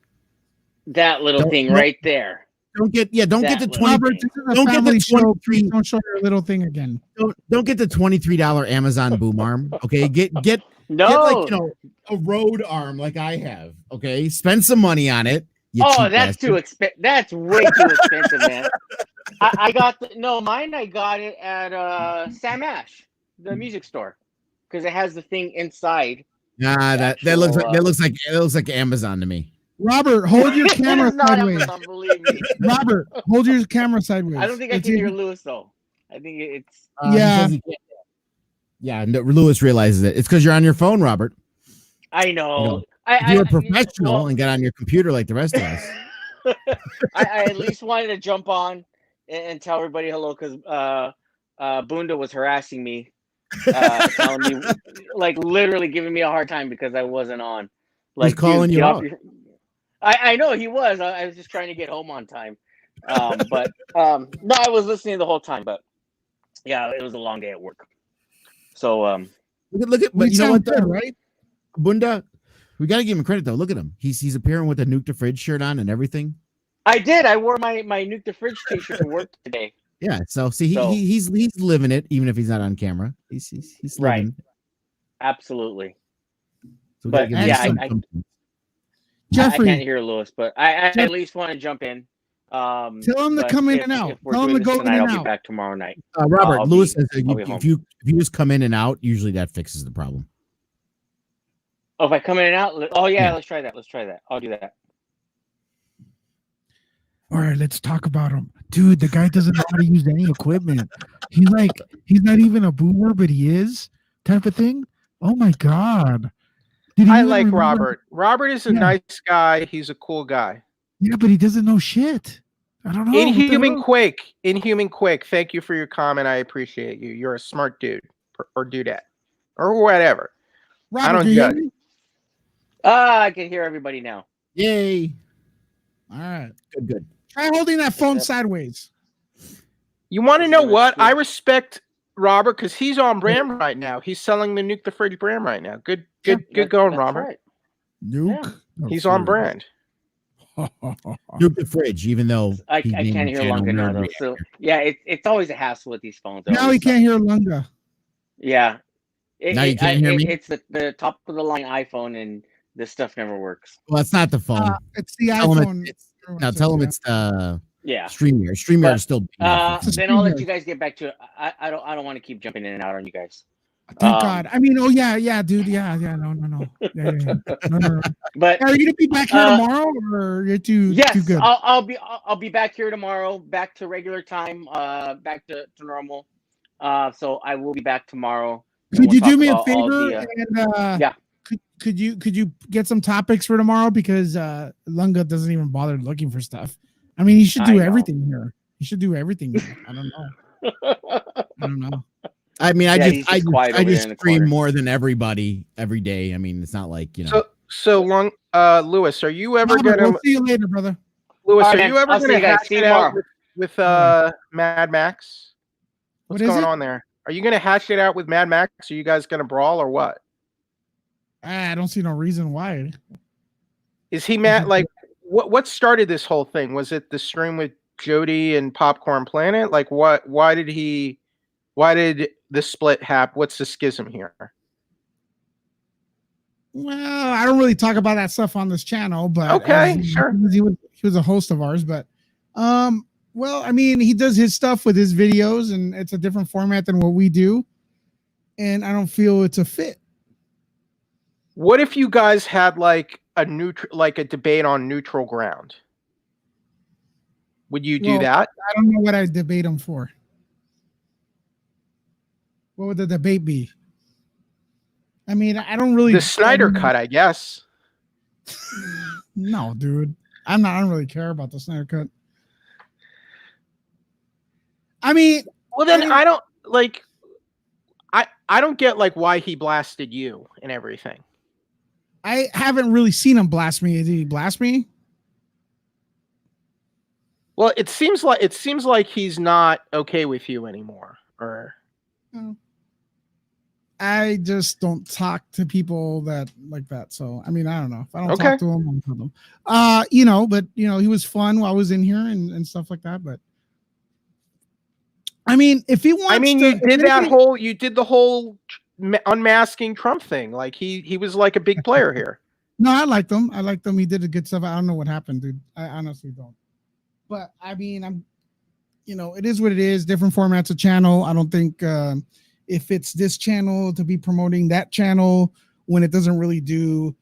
That little thing right there. Don't get the 20. Robert, don't get the 23. Don't show your little thing again. Don't get the $23 Amazon boom arm. Okay, get like, a Rode arm like I have. Okay, spend some money on it. That's too expensive. That's way too expensive, man. I got mine. I got it at Sam Ash, the music store, because it has the thing inside. Nah, that looks like Amazon to me. Robert, hold your camera sideways. Amazon, believe me. Robert, hold your camera sideways. I don't think I can hear Lewis though. I think it's yeah. No, Lewis realizes it. It's because you're on your phone, Robert. I know. If you're a professional and get on your computer like the rest of us. I at least wanted to jump on and tell everybody hello because Bunda was harassing me, telling me, like, literally giving me a hard time because I wasn't on. Like, he's calling you out. I know he was. I was just trying to get home on time. But no, I was listening the whole time. But yeah, it was a long day at work. So look at but you know what, though, right? Bunda, we got to give him credit though. Look at him. He's appearing with a Nuke the Fridge shirt on and everything. I did. I wore my Nuke the Fridge t-shirt to work today. Yeah. So he's living it, even if he's not on camera. He's living. Right. Absolutely. So but yeah, Jeffrey, I can't hear Lewis, but I at least want to jump in. Tell him to come in and out. Tell him to go in and out. I'll be back tomorrow night. Robert, Lewis says if you just come in and out, usually that fixes the problem. Oh, if I come in and out, let's try that. I'll do that. All right, let's talk about him. Dude, the guy doesn't know how to use any equipment. He's not even a boomer, but he is type of thing. Oh my God. I like Robert. Robert is a nice guy. He's a cool guy. Yeah, but he doesn't know shit. I don't know. Inhuman Quake. Thank you for your comment. I appreciate you. You're a smart dude or dudette or whatever. Robert, I don't judge. I can hear everybody now. Yay. All right. Good. Try holding that phone sideways. You want to know what? I respect Robert because he's on brand right now. He's selling the Nuke the Fridge brand right now. Good going, Robert. Right. Nuke. Yeah. He's on brand. Nuke the fridge, even though I can't hear Lunga now though. So yeah, it's always a hassle with these phones. Now we can't hear Lunga. Yeah. Now you can't hear me? It's the top of the line iPhone, and this stuff never works. Well, it's not the phone. It's the iPhone. Tell them it's the StreamYard. But, StreamYard is still. Then I'll let you guys get back to it. I don't want to keep jumping in and out on you guys. Thank God. I mean, yeah, dude. Yeah. No. No. But are you gonna be back here tomorrow, or you're too good? I'll be back here tomorrow, back to regular time, back to normal. So I will be back tomorrow. Could you do me a favor and Could you get some topics for tomorrow, because Lunga doesn't even bother looking for stuff. I mean, he should do everything here. He should do everything here. I don't know. I mean, I just scream more than everybody every day. I mean, it's not like, So Lewis, are you ever gonna? We'll see you later, brother. Lewis, are you ever gonna hash it out with Mad Max? What's going on there? Are you gonna hash it out with Mad Max? Are you guys gonna brawl or what? I don't see no reason why. Is he mad? Like, what started this whole thing? Was it the stream with Jody and Popcorn Planet? Like, what? Why did the split happen? What's the schism here? Well, I don't really talk about that stuff on this channel, but okay, sure. He was a host of ours, but well, I mean, he does his stuff with his videos, and it's a different format than what we do, and I don't feel it's a fit. What if you guys had like a debate on neutral ground? Would you do that? I don't know what I'd debate him for. What would the debate be? I mean, I don't really. The Snyder Cut, I guess. No, dude. I don't really care about the Snyder Cut. I mean, well, then I don't like. I don't get like why he blasted you and everything. I haven't really seen him blast me. Did he blast me? Well, it seems like he's not okay with you anymore. Or I just don't talk to people like that. So I mean, I don't know. If I don't talk to him, I don't talk to him. But he was fun while I was in here and stuff like that. But I mean, if he wants, you did the whole unmasking Trump thing. Like he was like a big player here. No, I liked him. He did a good stuff. I don't know what happened, dude. I honestly don't. But I mean, it is what it is. Different formats of channel. I don't think if it's this channel to be promoting that channel when it doesn't really do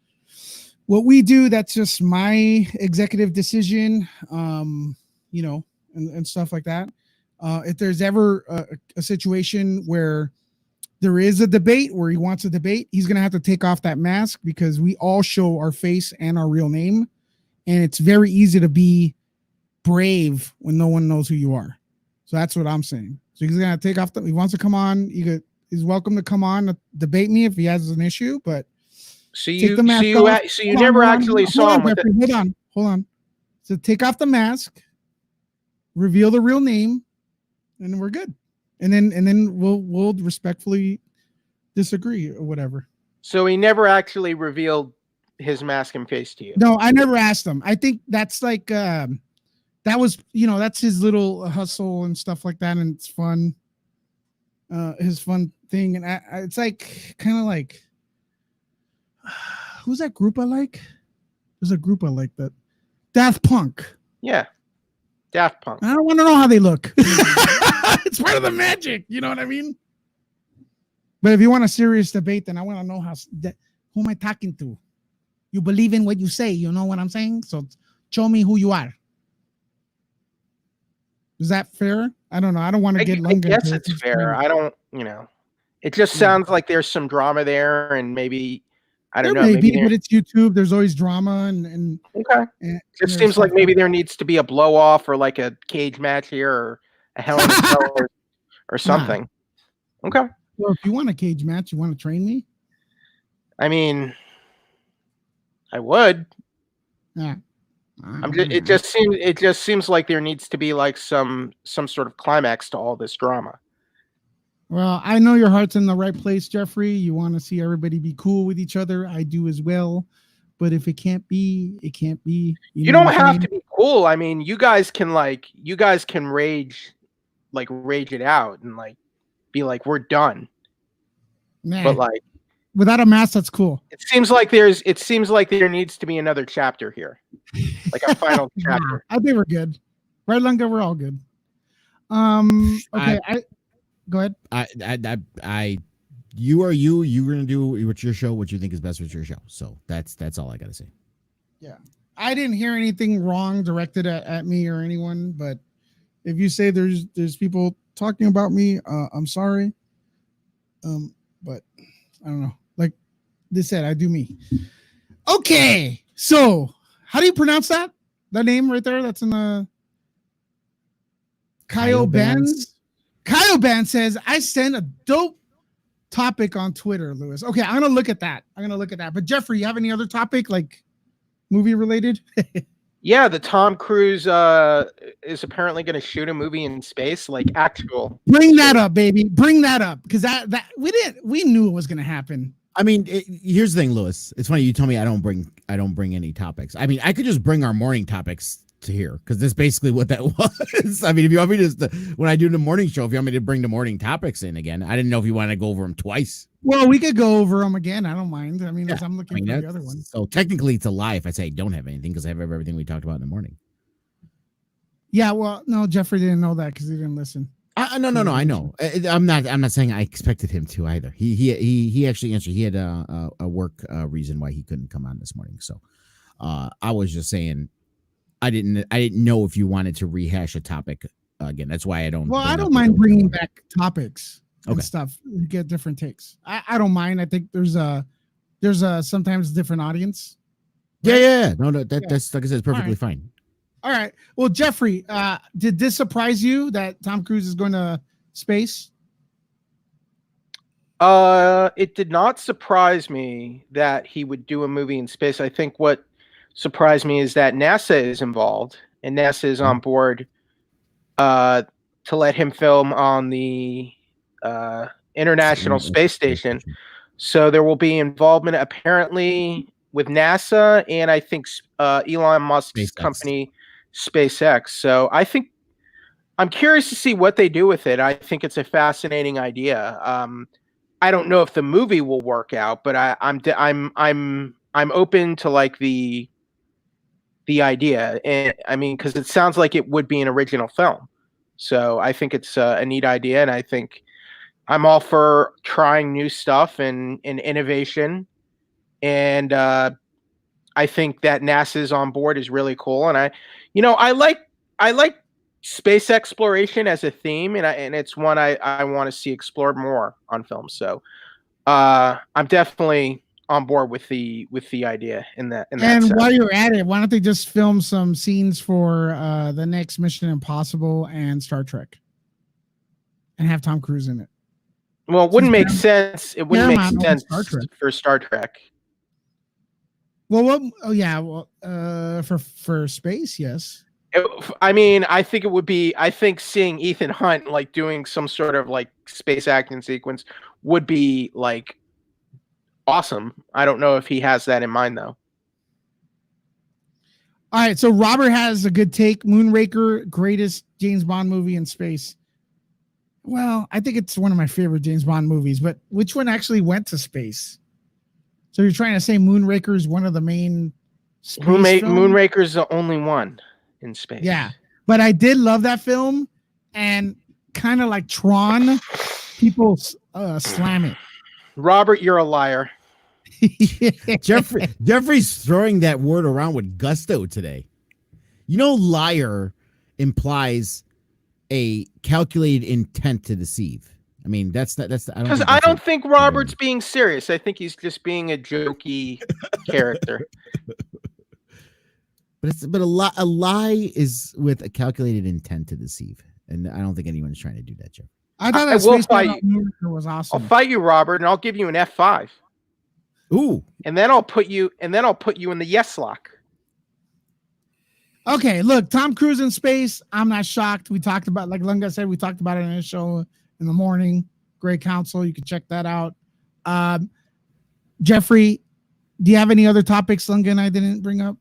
what we do. That's just my executive decision. And stuff like that. If there's ever a situation where there is a debate where he wants a debate, he's going to have to take off that mask, because we all show our face and our real name. And it's very easy to be brave when no one knows who you are. So that's what I'm saying. So he's going to take off he wants to come on. He's welcome to come on to debate me if he has an issue, but you never actually saw him with it. Hold on. So take off the mask, reveal the real name, and we're good. And then we'll respectfully disagree or whatever. So he never actually revealed his mask and face to you? No, I never asked him. I think that's like that was, that's his little hustle and stuff like that, and it's fun. His fun thing, and it's like kind of like who's that group I like? There's a group I like that. Daft Punk. Yeah. Daft Punk. I don't want to know how they look. It's part of the magic. You know what I mean? But if you want a serious debate, then I want to know who am I talking to? You believe in what you say. You know what I'm saying? So show me who you are. Is that fair? I don't know. I don't want to get longer. I guess it's fair. I don't, it just sounds like there's some drama there, and maybe, I don't know. Maybe, but it's YouTube. There's always drama and okay. It just seems like maybe there needs to be a blow off or like a cage match here or a Hell in a Cell or something. Nah. Okay. Well, if you want a cage match, you want to train me? I mean, I would. Yeah. It just seems like there needs to be like some sort of climax to all this drama. Well, I know your heart's in the right place, Jeffrey. You want to see everybody be cool with each other. I do as well. but if it can't be, it can't be. You don't have to be cool. I mean, you guys can rage it out and like be like, we're done. Nah. But like without a mask, that's cool. It seems like there needs to be another chapter here, like a final chapter. I think we're good, right, Lunga? We're all good. Okay, go ahead. You are you. You're gonna do what's your show. What you think is best with your show. So that's all I gotta say. Yeah, I didn't hear anything wrong directed at me or anyone. But if you say there's people talking about me, I'm sorry. But I don't know. Like they said, I do me. Okay, so how do you pronounce that? That name right there. That's in the Kyle Benz. Kyle Benz says, I sent a dope topic on Twitter, Lewis. Okay, I'm gonna look at that. But Jeffrey, you have any other topic like movie related? Yeah, the Tom Cruise is apparently going to shoot a movie in space, like actual. Bring that up, baby. Bring that up because that we knew it was going to happen. I mean, here's the thing, Lewis. It's funny you told me I don't bring any topics. I mean, I could just bring our morning topics to here because that's basically what that was. I mean, if you want me to when I do the morning show, if you want me to bring the morning topics in again, I didn't know if you want to go over them twice. Well, we could go over them again. I don't mind. I mean, I'm looking for the other one. So technically, it's a lie if I say I don't have anything because I have everything we talked about in the morning. Yeah, well, no, Jeffrey didn't know that because he didn't listen. No. I know. I'm not saying I expected him to either. He actually answered. He had a work reason why he couldn't come on this morning. So I was just saying. I didn't know if you wanted to rehash a topic again. That's why I don't. Well, I don't mind bringing back topics and stuff. You get different takes. I don't mind. I think there's a sometimes different audience. Right? Yeah. No, that's like I said, it's perfectly fine. All right. Well, Jeffrey, did this surprise you that Tom Cruise is going to space? It did not surprise me that he would do a movie in space. I think what surprised me is that NASA is involved and NASA is on board to let him film on the International Space Station. So there will be involvement apparently with NASA and I think Elon Musk's company SpaceX. So I think I'm curious to see what they do with it. I think it's a fascinating idea. I don't know if the movie will work out, but I'm open to like the idea, and I mean, because it sounds like it would be an original film. So I think it's a neat idea, and I think I'm all for trying new stuff and innovation. And I think that NASA's on board is really cool, and I like space exploration as a theme, and it's one I want to see explored more on film. So I'm definitely on board with the idea in that. And sense. While you're at it, why don't they just film some scenes for the next Mission Impossible and Star Trek, and have Tom Cruise in it? Well, it wouldn't make sense. It wouldn't make sense for Star Trek. Well, for space, yes. I mean, I think it would be. I think seeing Ethan Hunt like doing some sort of like space action sequence would be like awesome. I don't know if he has that in mind though. All right, so Robert has a good take. Moonraker, greatest James Bond movie in space. Well, I think it's one of my favorite James Bond movies, but which one actually went to space? So you're trying to say Moonraker is one of the main space films? Moonraker is the only one in space. Yeah, but I did love that film, and kind of like Tron, people slam it. Robert, you're a liar. Jeffrey's throwing that word around with gusto today. You know, liar implies a calculated intent to deceive. I mean, that's because I don't think Robert's being serious. I think he's just being a jokey character. But a lie is with a calculated intent to deceive, and I don't think anyone's trying to do that, Jeff. I thought that Space was awesome. I'll fight you, Robert, and I'll give you an F5. Ooh, and then I'll put you in the yes lock. Okay, look, Tom Cruise in space. I'm not shocked. We talked about, like Lunga said, we talked about it in the show in the morning. Great counsel. You can check that out. Jeffrey, Do you have any other topics Lunga and I didn't bring up?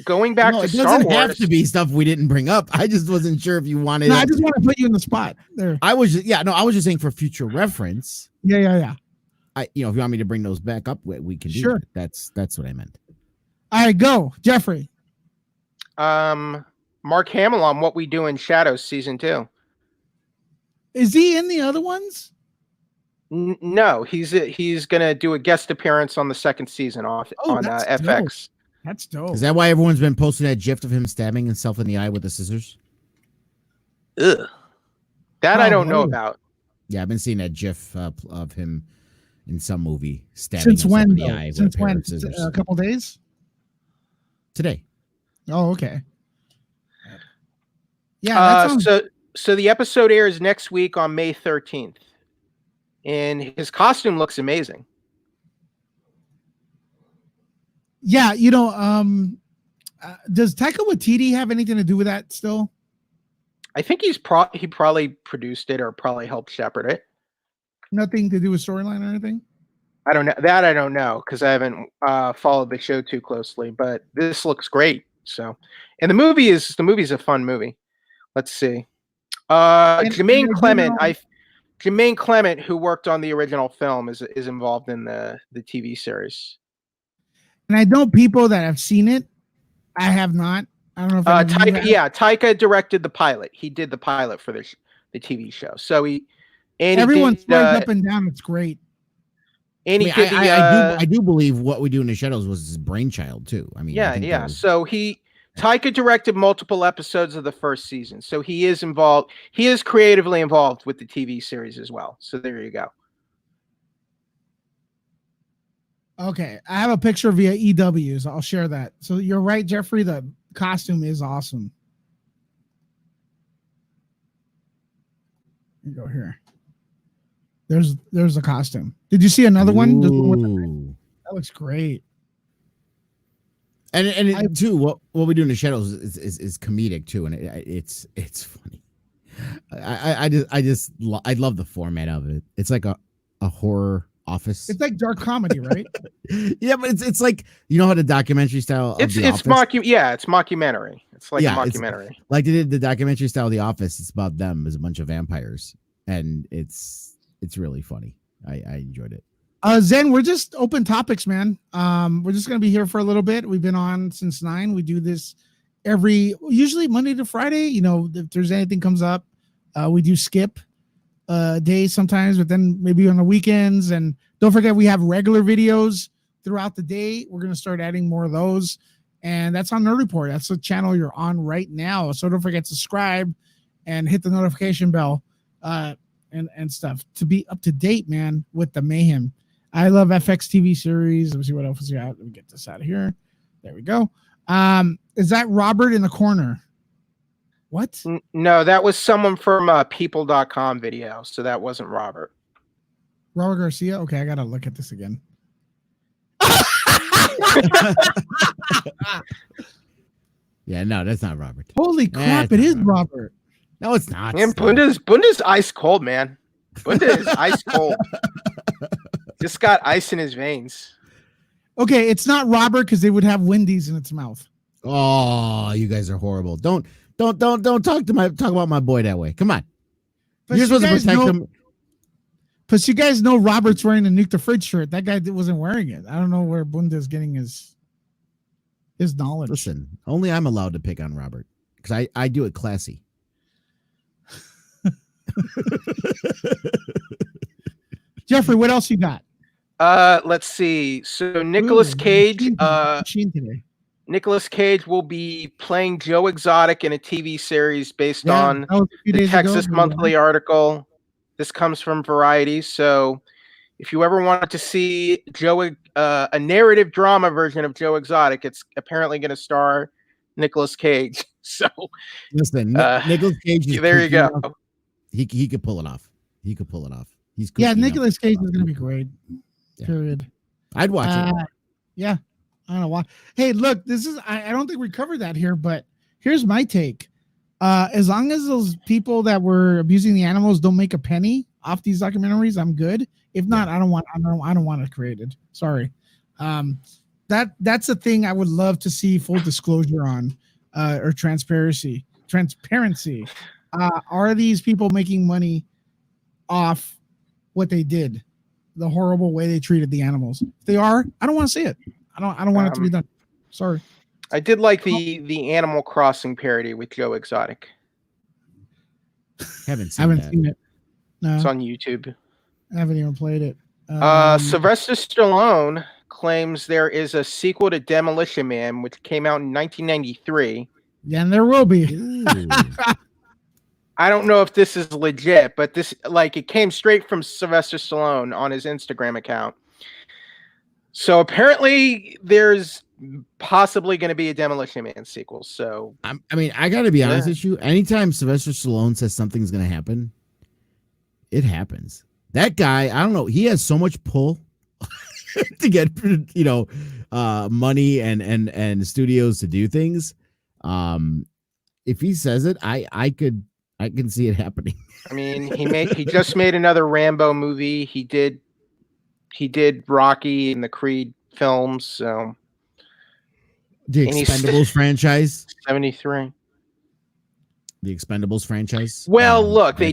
Going back to Star Wars. It doesn't have to be stuff we didn't bring up. I just wasn't sure if you wanted. No, I just want to put you in the spot there. I was just saying for future reference. Yeah. If you want me to bring those back up, we can do sure. That. That's what I meant. All right, go, Jeffrey. Mark Hamill on What We Do in Shadows season 2. Is he in the other ones? No, he's gonna do a guest appearance on the second season on FX. Dope. That's dope. Is that why everyone's been posting that gif of him stabbing himself in the eye with the scissors? Ugh. That I don't know about. Yeah, I've been seeing that gif of him in some movie stabbing Since himself when? in the eye Since with a pair when? of scissors. A couple days? Today. Oh, okay. Yeah. So the episode airs next week on May 13th, and his costume looks amazing. Yeah, does Taika Waititi have anything to do with that still? I think he probably produced it or probably helped shepherd it. Nothing to do with storyline or anything? I don't know. That I don't know because I haven't followed the show too closely, but this looks great. So, and the movie's a fun movie. Let's see. Jermaine Clement, who worked on the original film, is involved in the TV series. And I know people that have seen it. I have not. I don't know if Taika directed the pilot. He did the pilot for the TV show. So everyone's up and down. It's great. And I do believe What We Do in the Shadows was his brainchild too. I mean, yeah. So Taika directed multiple episodes of the first season. So he is involved. He is creatively involved with the TV series as well. So there you go. Okay, I have a picture via EWs. I'll share that. So you're right, Jeffrey. The costume is awesome. You go here. There's a costume. Did you see another one? That looks great. And too, what we do in the shadows is comedic too, and it's funny. I love the format of it. It's like a horror office. It's like dark comedy, right? Yeah, but it's like, you know how the documentary style of it's mockumentary. It's like a mockumentary. Like they did the documentary style of The Office. It's about them as a bunch of vampires, and it's really funny. I enjoyed it. Zen, we're just open topics, man. We're just gonna be here for a little bit. We've been on since 9. We do this usually Monday to Friday. If there's anything comes up, we do skip days sometimes, but then maybe on the weekends. And don't forget, we have regular videos throughout the day. We're gonna start adding more of those, and that's on Nerd Report. That's the channel you're on right now. So don't forget to subscribe and hit the notification bell and stuff to be up to date, man, with the mayhem. I love FX TV series. Let me see what else we got. Let me get this out of here. There we go. Is that Robert in the corner? What? No, that was someone from people.com video. So that wasn't Robert. Robert Garcia? Okay, I got to look at this again. Yeah, no, that's not Robert. Holy crap, it is Robert. No, it's not. Man, Bunda's ice cold, man. Bunda is ice cold. Just got ice in his veins. Okay, it's not Robert because they would have Wendy's in its mouth. Oh, you guys are horrible. Don't talk about my boy that way. Come on. You're supposed to protect him. Plus, you guys know Robert's wearing a Nuke the Fridge shirt. That guy wasn't wearing it. I don't know where Bunda's getting his knowledge. Listen, only I'm allowed to pick on Robert because I do it classy. Jeffrey, what else you got? Let's see. So Nicolas Cage will be playing Joe Exotic in a TV series based on the Texas Monthly article. This comes from Variety. So if you ever wanted to see a narrative drama version of Joe Exotic, it's apparently going to star Nicolas Cage. So listen, Nicolas Cage is there you go. He could pull it off. He could pull it off. Nicolas Cage is going to be great. Yeah. Period. I'd watch it. Yeah. I don't know why. Hey, look, I don't think we covered that here, but here's my take. As long as those people that were abusing the animals don't make a penny, off these documentaries, I'm good. If not, I don't want it created. Sorry. That's a thing I would love to see full disclosure on, or transparency. Are these people making money off what they did, the horrible way they treated the animals? If they are, I don't want to see it. I don't want it to be done. Sorry. I did like the Animal Crossing parody with Joe Exotic. Haven't seen it. No, it's on YouTube. I haven't even played it. Sylvester Stallone claims there is a sequel to Demolition Man, which came out in 1993. Yeah, and there will be. I don't know if this is legit, but this, like, it came straight from Sylvester Stallone on his Instagram account. So apparently there's possibly going to be a Demolition Man sequel. So I mean, I got to be honest with you. Anytime Sylvester Stallone says something's going to happen, it happens. That guy, I don't know. He has so much pull to get, money and studios to do things. If he says it, I can see it happening. I mean, he just made another Rambo movie. He did Rocky and the Creed films. So the Expendables franchise, 73. The Expendables franchise. Well, look, they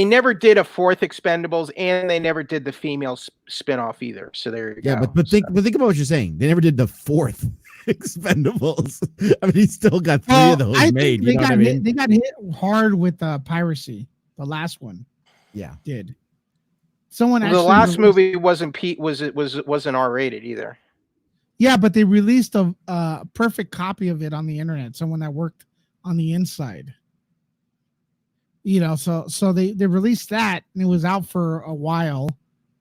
never did a fourth Expendables, and they never did the female spinoff either. So there you go. Yeah, but think about what you're saying. They never did the fourth Expendables. I mean, he still got three of those made. You know what I mean? They got hit hard with piracy. The last one, did. Someone actually the last movie wasn't R-rated either. Yeah, but they released a perfect copy of it on the internet. Someone that worked on the inside. So they released that, and it was out for a while,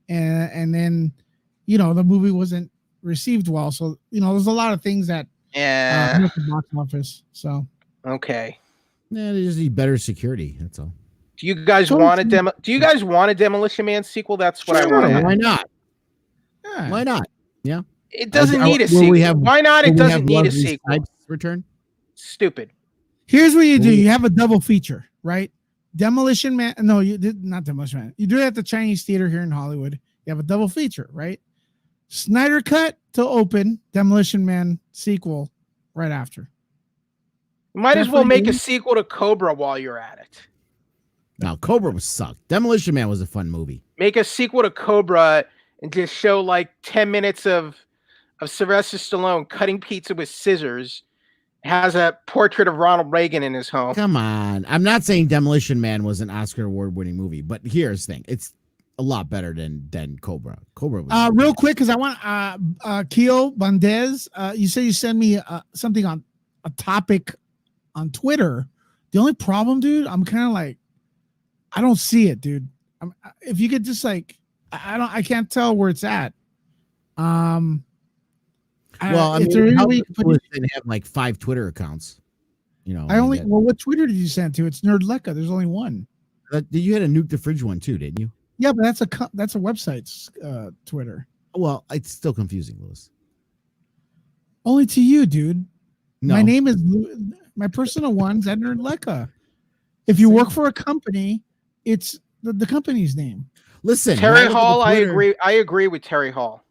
and then the movie wasn't received well. So there's a lot of things that hit the box office. So okay, they just need better security. That's all. Do you guys want a Demolition Man sequel? That's what I want. Why not? Yeah. Why not? Yeah. It doesn't need a sequel. Why not? It doesn't need a sequel. Return. Stupid. Here's what you do. You have a double feature, right? Demolition Man. No, you did not Demolition Man. You do it at the Chinese Theater here in Hollywood. You have a double feature, right? Snyder Cut to open, Demolition Man sequel right after. You might as well make a sequel to Cobra while you're at it. No, Cobra was sucked. Demolition Man was a fun movie. Make a sequel to Cobra and just show like 10 minutes of Sylvester Stallone cutting pizza with scissors. Has a portrait of Ronald Reagan in his home. Come on. I'm not saying Demolition Man was an Oscar award-winning movie, but here's the thing. It's a lot better than Cobra. Cobra was real quick, because I want Keel Bandez. You say you send me something on a topic on Twitter. The only problem, dude, I'm kind of like, I don't see it, dude. If you could just I can't tell where it's at. Well, I mean, how didn't have like 5 Twitter accounts? What Twitter did you send to? It's Nerdlecca. There's only one. You had a Nuke the Fridge one too, didn't you? Yeah, but that's a website's Twitter. Well, it's still confusing, Lewis. Only to you, dude. No. My name is my personal one's at Nerdlecca. If you work for a company, it's the company's name. Listen, Terry Hall. I agree with Terry Hall.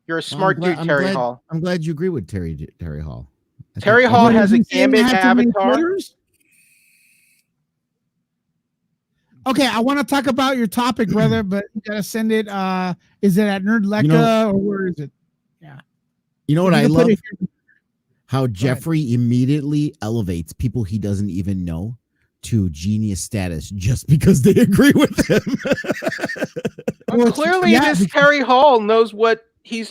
You're a smart dude, Terry Hall. I'm glad you agree with Terry Hall. Terry Hall has a Gambit avatar. Okay, I want to talk about your topic, brother, but you gotta send it. Is it at Nerdlecca or where is it? Yeah. You know what I love? How Jeffrey immediately elevates people he doesn't even know to genius status just because they agree with him. Well, clearly, this Terry Hall knows what he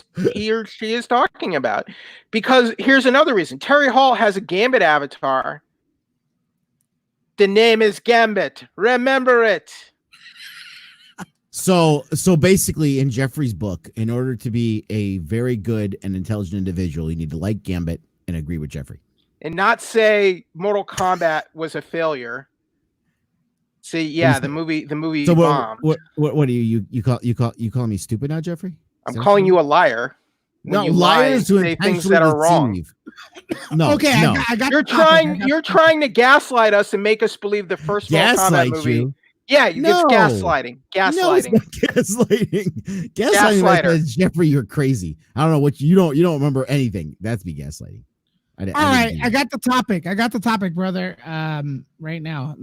or she is talking about, because here's another reason. Terry Hall has a Gambit avatar. The name is Gambit. Remember it. So basically, in Jeffrey's book, in order to be a very good and intelligent individual, you need to like Gambit and agree with Jeffrey, and not say Mortal Kombat was a failure. See, yeah, the movie so bombed. What do you call me stupid now, Jeffrey? I'm calling you a liar. No, liars who say things that are wrong. No, okay, no. You're trying to gaslight us and make us believe the first Mortal Kombat movie Yeah, it's gaslighting. No, it's not gaslighting. Gaslighting. Jeffrey, you're crazy. I don't know what you don't remember anything. That's be gaslighting. All right, I got the topic, brother. Right now.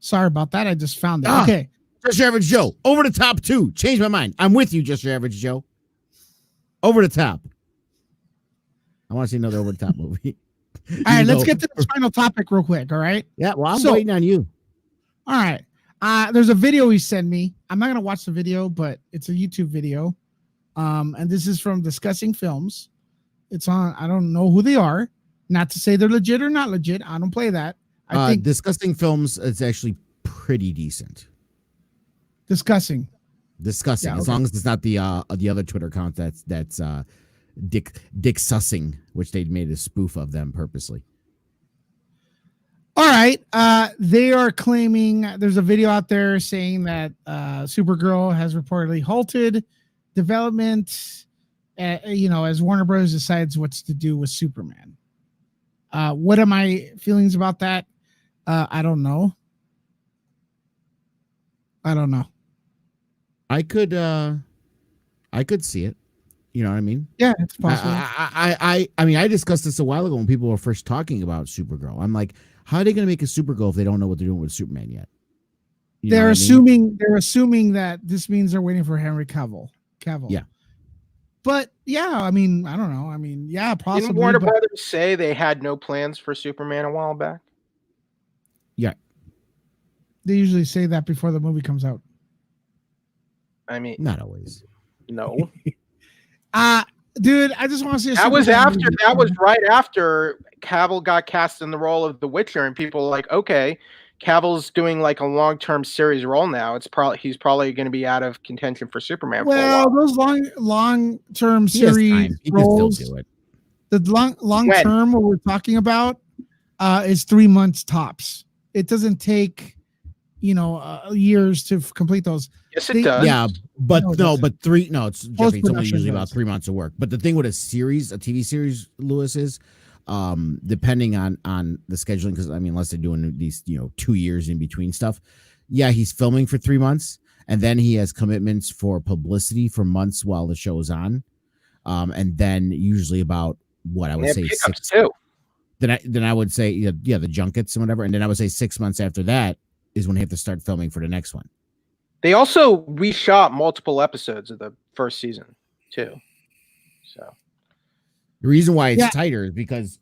Sorry about that. I just found it. Okay. Just Your Average Joe. Over the top 2. Change my mind. I'm with you, Just Your Average Joe. Over the top. I want to see another over the top movie. All right, let's get to the final topic real quick. All right. Yeah. Well, I'm waiting on you. All right. There's a video he sent me. I'm not gonna watch the video, but it's a YouTube video. And this is from Discussing Films. It's on. I don't know who they are. Not to say they're legit or not legit. I don't play that. I think Discussing Films is actually pretty decent. Discussing. Yeah, as long as it's not the other Twitter account that's Dick Sussing, which they made a spoof of them purposely. All right. They are claiming there's a video out there saying that Supergirl has reportedly halted development, as Warner Bros. Decides what's to do with Superman. What are my feelings about that? I don't know. I could see it. You know what I mean? Yeah, it's possible. I mean, I discussed this a while ago when people were first talking about Supergirl. I'm like, how are they going to make a Supergirl if they don't know what they're doing with Superman yet? They're assuming that this means they're waiting for Henry Cavill. Yeah. But yeah, I mean, I don't know. I mean, yeah, possibly. Didn't Warner Brothers say they had no plans for Superman a while back? Yeah. They usually say that before the movie comes out. I mean, not always. No. Dude, I just want to see that was right after Cavill got cast in the role of The Witcher, and people were like, okay, Cavill's doing like a long-term series role now. He's probably going to be out of contention for Superman. Well, those long-term series roles, the long-term what we're talking about is 3 months tops. It doesn't take years to complete those. Yes, it does. Yeah, but it's Jeffrey, it's only usually about 3 months of work. But the thing with a TV series, Lewis, is depending on the scheduling, because I mean, unless they're doing these 2 years in between stuff, yeah, he's filming for 3 months, and then he has commitments for publicity for months while the show is on, and then usually about what I would say 6. Too. Then I would say the junkets and whatever, and then I would say 6 months after that is when they have to start filming for the next one. They also reshot multiple episodes of the first season too. So the reason why it's tighter is because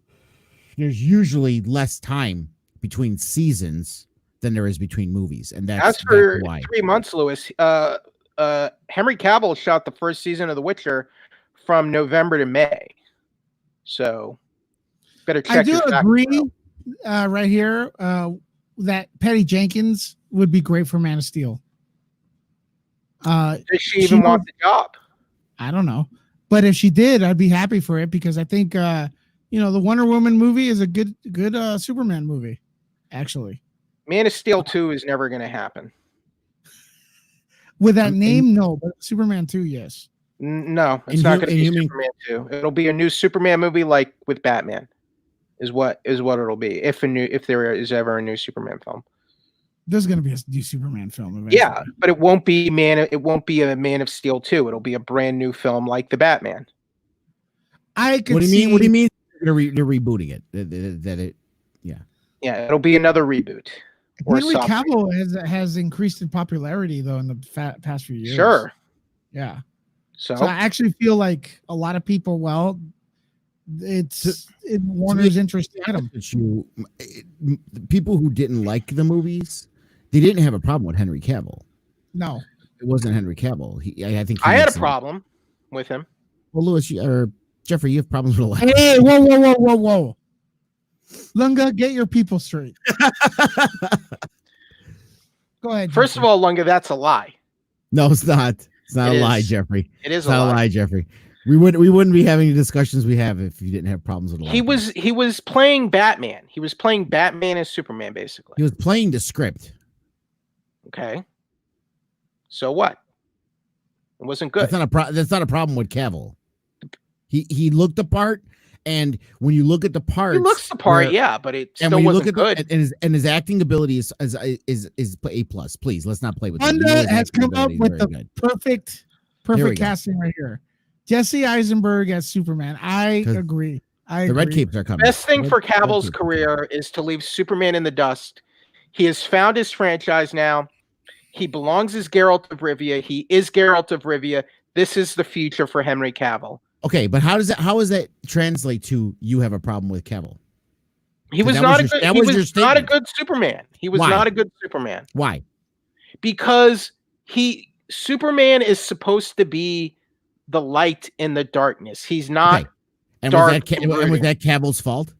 there's usually less time between seasons than there is between movies, and that's why. 3 months, Lewis. Henry Cavill shot the first season of The Witcher from November to May. So better check. I do agree right here that Patty Jenkins would be great for Man of Steel. Does she even want the job? I don't know, but if she did, I'd be happy for it because I think the Wonder Woman movie is a good Superman movie. Actually, Man of Steel 2 is never going to happen. With that name, no, but Superman 2, yes. No, it's not going to be Superman 2. It'll be a new Superman movie, like with Batman. Is what it'll be if there is ever a new Superman film. There's going to be a new Superman film eventually. Yeah, but it won't be a Man of Steel 2. It'll be a brand new film like the Batman. What do you mean? They're rebooting it. Yeah, it'll be another reboot. Henry Cavill has increased in popularity though in the past few years. Sure. Yeah. So I actually feel like a lot of people. Well, it's in Warner's interest to get him. People who didn't like the movies, they didn't have a problem with Henry Cavill. No, it wasn't Henry Cavill. I think I had a problem with him. Well, Lewis or Jeffrey, you have problems with a lot. Hey, whoa. Lunga, get your people straight. Go ahead. First of all, Lunga, that's a lie. No, it's not. It's not a lie, Jeffrey. It is not a lie, Jeffrey. We wouldn't be having the discussions we have if you didn't have problems with a lot. He was playing Batman. He was playing Batman as Superman, basically. He was playing the script. Okay. So what? It wasn't good. That's not a problem with Cavill. He looked the part, And when you look at the parts, he looks the part, yeah, but it still when you wasn't look at good. and his acting ability is A plus. Please, let's not play with it. Wanda has come up with the perfect casting right here. Jesse Eisenberg as Superman. I agree. The red capes are coming. Best thing for Cavill's career is to leave Superman in the dust. He has found his franchise now. He belongs as Geralt of Rivia. He is Geralt of Rivia. This is the future for Henry Cavill. Okay, but how does that translate to you have a problem with Cavill? He was not a good Superman. He was not a good Superman. Why? Because Superman is supposed to be the light in the darkness. He's not. Okay. And was that Cavill's fault?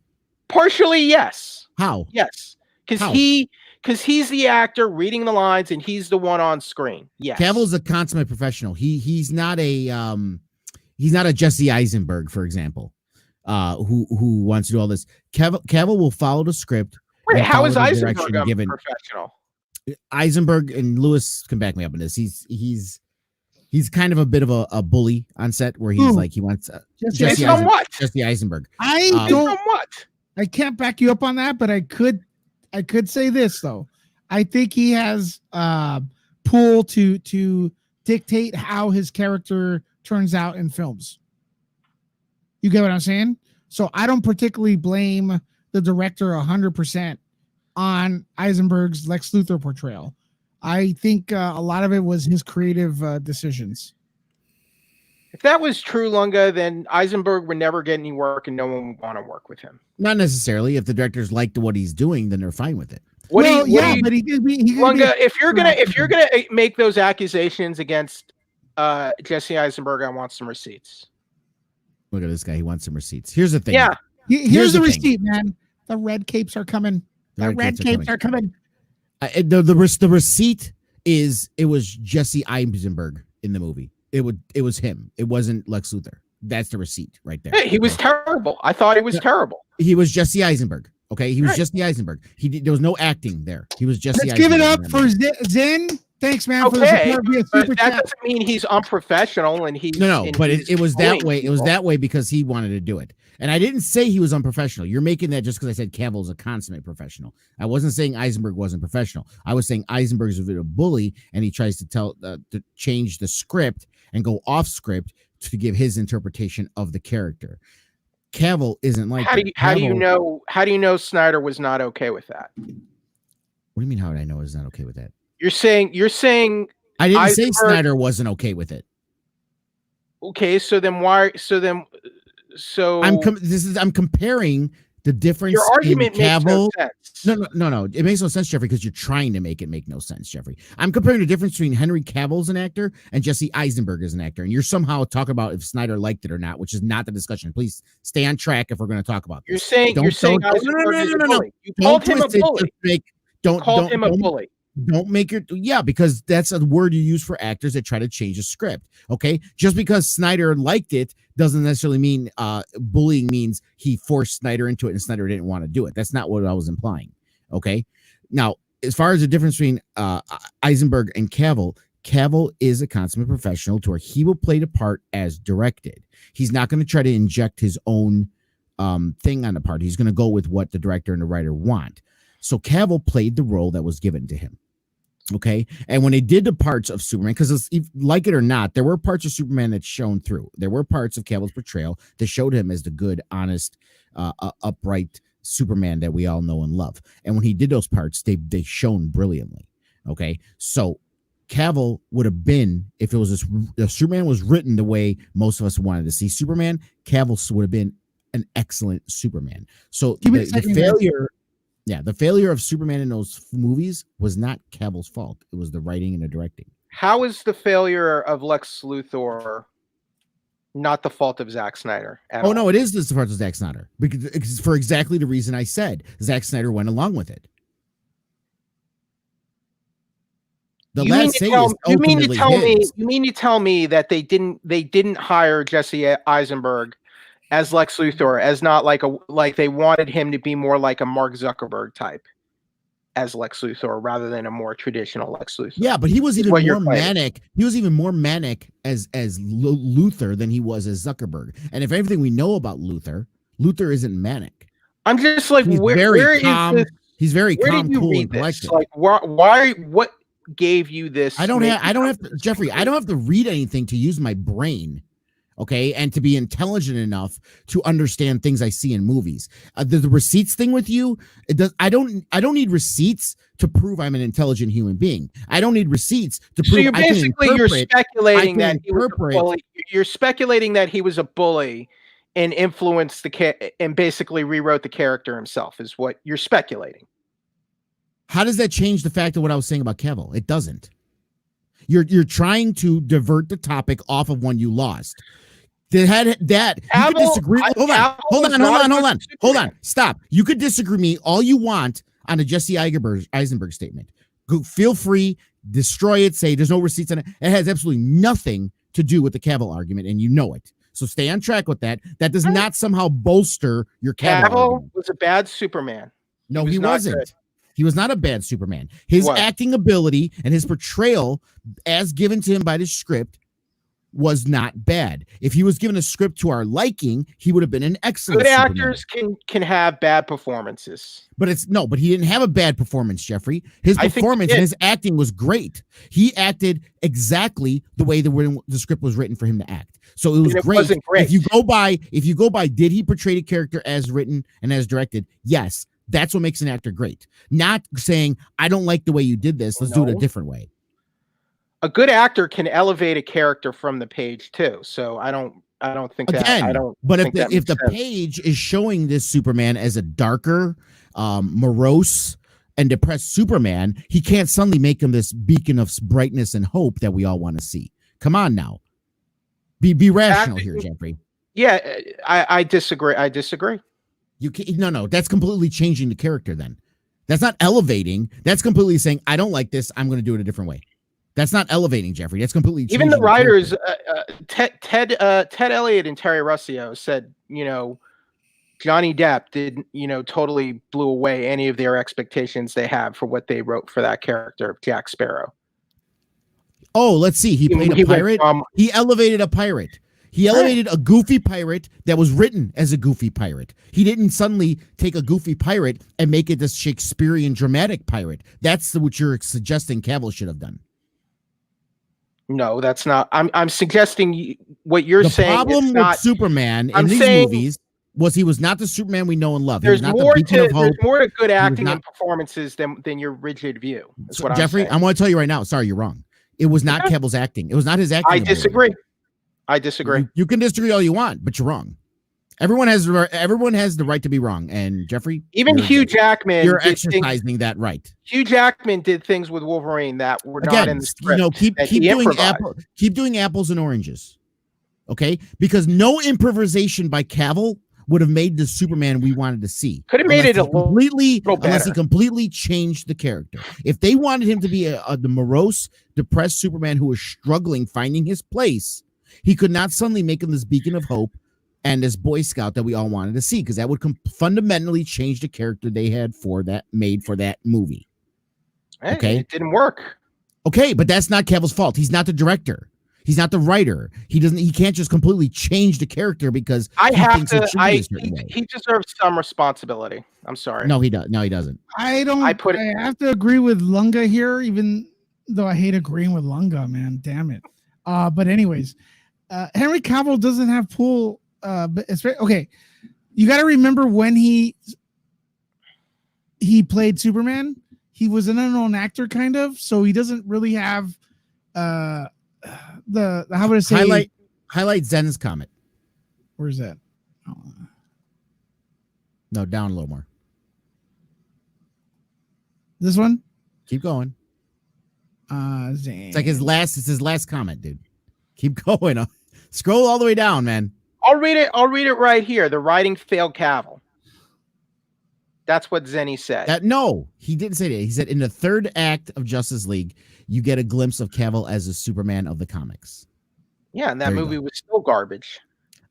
Partially, yes. How? Yes, because he's the actor reading the lines and he's the one on screen. Yes, Cavill's a consummate professional. He's not a Jesse Eisenberg, for example, who wants to do all this. Cavill will follow the script. Wait, how is Eisenberg a professional? Eisenberg, and Lewis can back me up on this. He's kind of a bit of a bully on set, where he's like he wants Jesse Eisenberg. I can't back you up on that, but I could say this though. I think he has pull to dictate how his character turns out in films. You get what I'm saying? So I don't particularly blame the director 100% on Eisenberg's Lex Luthor portrayal. I think a lot of it was his creative decisions. If that was true, Lunga, then Eisenberg would never get any work and no one would want to work with him. Not necessarily. If the directors liked what he's doing, then they're fine with it. Lunga, if you're gonna make those accusations against Jesse Eisenberg, I want some receipts. Look at this guy. He wants some receipts. Here's the thing. Yeah. Here's the receipt, man. The red capes are coming. The red capes are coming. The receipt is it was Jesse Eisenberg in the movie. It was him. It wasn't Lex Luthor. That's the receipt right there. Hey, he was terrible. I thought he was terrible. He was Jesse Eisenberg. Okay, he was Jesse Eisenberg. There was no acting there. He was Jesse. Let's give it up for Zen. Thanks, man. Okay, but that doesn't mean he's unprofessional and he's but it was that way. It was that way because he wanted to do it. And I didn't say he was unprofessional. You're making that just because I said Campbell's a consummate professional. I wasn't saying Eisenberg wasn't professional. I was saying Eisenberg's a bit of a bully, and he tries to change the script and go off script to give his interpretation of the character. Campbell isn't like how do you know Snyder was not okay with that? What do you mean? How would I know he's not okay with that? You're saying I didn't say Snyder wasn't okay with it. Okay, so then why? I'm comparing the difference. Your argument makes no sense. No. It makes no sense, Jeffrey, because you're trying to make it make no sense, Jeffrey. I'm comparing the difference between Henry Cavill as an actor and Jesse Eisenberg as an actor, and you're somehow talking about if Snyder liked it or not, which is not the discussion. Please stay on track if we're going to talk about this. You're saying Eisenberg is a bully. You called him a bully. Called him a bully. Don't make your because that's a word you use for actors that try to change a script. Okay, just because Snyder liked it doesn't necessarily mean bullying means he forced Snyder into it and Snyder didn't want to do it. That's not what I was implying. Okay, now as far as the difference between Eisenberg and Cavill is a consummate professional to where he will play the part as directed. He's not going to try to inject his own thing on the part. He's going to go with what the director and the writer want. So Cavill played the role that was given to him. Okay. And when they did the parts of Superman, because like it or not, there were parts of Superman that shone through. There were parts of Cavill's portrayal that showed him as the good, honest, upright Superman that we all know and love. And when he did those parts, they shone brilliantly. Okay. So Cavill would have been, if it was if Superman was written the way most of us wanted to see Superman, Cavill would have been an excellent Superman. So the failure. Yeah, the failure of Superman in those movies was not Cavill's fault. It was the writing and the directing. How is the failure of Lex Luthor not the fault of Zack Snyder? No, it is the fault of Zack Snyder because for exactly the reason I said. Zack Snyder went along with it. You mean to tell me that they didn't hire Jesse Eisenberg as Lex Luthor, as not like they wanted him to be more like a Mark Zuckerberg type as Lex Luthor rather than a more traditional Lex Luthor. Yeah, but he was even more manic. He was even more manic as Luthor than he was as Zuckerberg. And if everything we know about Luthor Luthor isn't manic. I'm just like, He's where very is calm. this? He's very Where calm, did you cool, read and this? collected. Like, why? What gave you this? I don't have to, Jeffrey. I don't have to read anything to use my brain, okay, and to be intelligent enough to understand things I see in movies. The receipts thing with you, it does. I don't need receipts to prove I'm an intelligent human being. I don't need receipts to prove. So you're you're speculating that he was a bully. You're speculating that he was a bully and influenced and basically rewrote the character himself. Is what you're speculating. How does that change the fact of what I was saying about Campbell? It doesn't. You're trying to divert the topic off of one you lost. You could disagree. Hold on. Stop. You could disagree me all you want on a Jesse Eisenberg statement. Feel free, destroy it, say there's no receipts on it. It has absolutely nothing to do with the Campbell argument, and you know it. So stay on track with that. That does not somehow bolster your Campbell was a bad Superman. No, he wasn't. Good. He was not a bad Superman. His acting ability and his portrayal as given to him by the script was not bad. If he was given a script to our liking, he would have been an excellent Good Superman. Actors can have bad performances. But he didn't have a bad performance, Jeffrey. His performance and his acting was great. He acted exactly the way the script was written for him to act. So it was great. Wasn't great. If you go by, did he portray the character as written and as directed? Yes. That's what makes an actor great. Not saying, I don't like the way you did this. Let's do it a different way. A good actor can elevate a character from the page too. So I don't think that. Again, I don't. But if the page is showing this Superman as a darker, morose, and depressed Superman, he can't suddenly make him this beacon of brightness and hope that we all want to see. Come on now, be rational here, Jeffrey. Yeah, I disagree. You can't, no, that's completely changing the character then. That's not elevating. That's completely saying, I don't like this. I'm going to do it a different way. That's not elevating, Jeffrey. That's completely changing. Even the writers, Ted Elliott and Terry Rossio said, Johnny Depp totally blew away any of their expectations they have for what they wrote for that character of Jack Sparrow. Oh, let's see. He played a pirate. He elevated a pirate. He elevated a goofy pirate that was written as a goofy pirate. He didn't suddenly take a goofy pirate and make it this Shakespearean dramatic pirate. That's what you're suggesting Campbell should have done. No, that's not. I'm suggesting what you're saying. The problem with Superman in these movies was he was not the Superman we know and love. There's more to good acting and performances than your rigid view. That's what Jeffrey, I'm going to tell you right now. Sorry, you're wrong. It was not Campbell's acting. It was not his acting. I disagree. You can disagree all you want, but you're wrong. Everyone has the right to be wrong. And Jeffrey, even Hugh Jackman, you're exercising that right. Hugh Jackman did things with Wolverine that were not in the script. Keep doing apples and oranges. Okay? Because no improvisation by Cavill would have made the Superman we wanted to see. Could have made it completely better. Unless he completely changed the character. If they wanted him to be the morose, depressed Superman who was struggling finding his place, he could not suddenly make him this beacon of hope and this Boy Scout that we all wanted to see, because that would fundamentally change the character they had made for that movie. Okay, it didn't work. Okay, but that's not Cavill's fault. He's not the director. He's not the writer. He can't just completely change the character because he deserves some responsibility. I'm sorry. No, he does. No, he doesn't. I have to agree with Lunga here, even though I hate agreeing with Lunga, man. Damn it. But anyways, Henry Cavill doesn't have pull. But okay, you got to remember when he played Superman, he was an unknown actor, kind of, so he doesn't really have the how would I say highlight Zen's comment. Where's that? No, down a little more. This one. Keep going. Zen. It's like his last comment, dude. Keep going. Scroll all the way down, man. I'll read it right here. The writing failed Cavill. That's what Zenny said. No, he didn't say that. He said in the third act of Justice League, you get a glimpse of Cavill as a Superman of the comics. Yeah, and that movie was still garbage.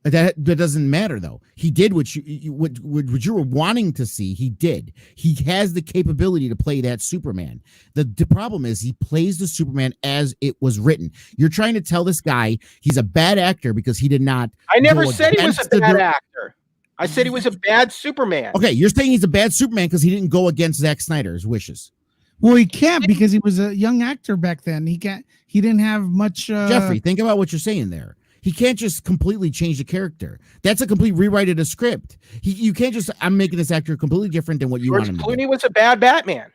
That doesn't matter though. He did what you were wanting to see. He did. He has the capability to play that Superman. The problem is he plays the Superman as it was written. You're trying to tell this guy he's a bad actor because he did not. I never said he was a bad actor. I said he was a bad Superman. Okay, you're saying he's a bad Superman because he didn't go against Zack Snyder's wishes. Well, he can't because he was a young actor back then. He didn't have much. Jeffrey, think about what you're saying there. He can't just completely change the character. That's a complete rewrite of the script. You can't just, I'm making this actor completely different than what you want him to do. Clooney was a bad Batman.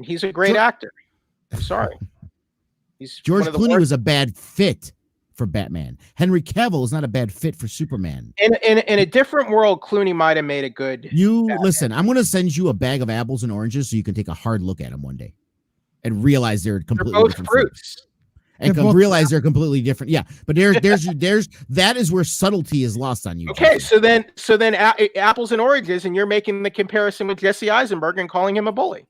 He's a great actor. I'm sorry. George Clooney was a bad fit for Batman. Henry Cavill is not a bad fit for Superman. In a different world, Clooney might have made a good. Listen, I'm going to send you a bag of apples and oranges so you can take a hard look at them one day and realize they're completely different fruits. And realize they're completely different. Yeah, but there's that is where subtlety is lost on you. Okay, Jeffrey. so then apples and oranges, and you're making the comparison with Jesse Eisenberg and calling him a bully.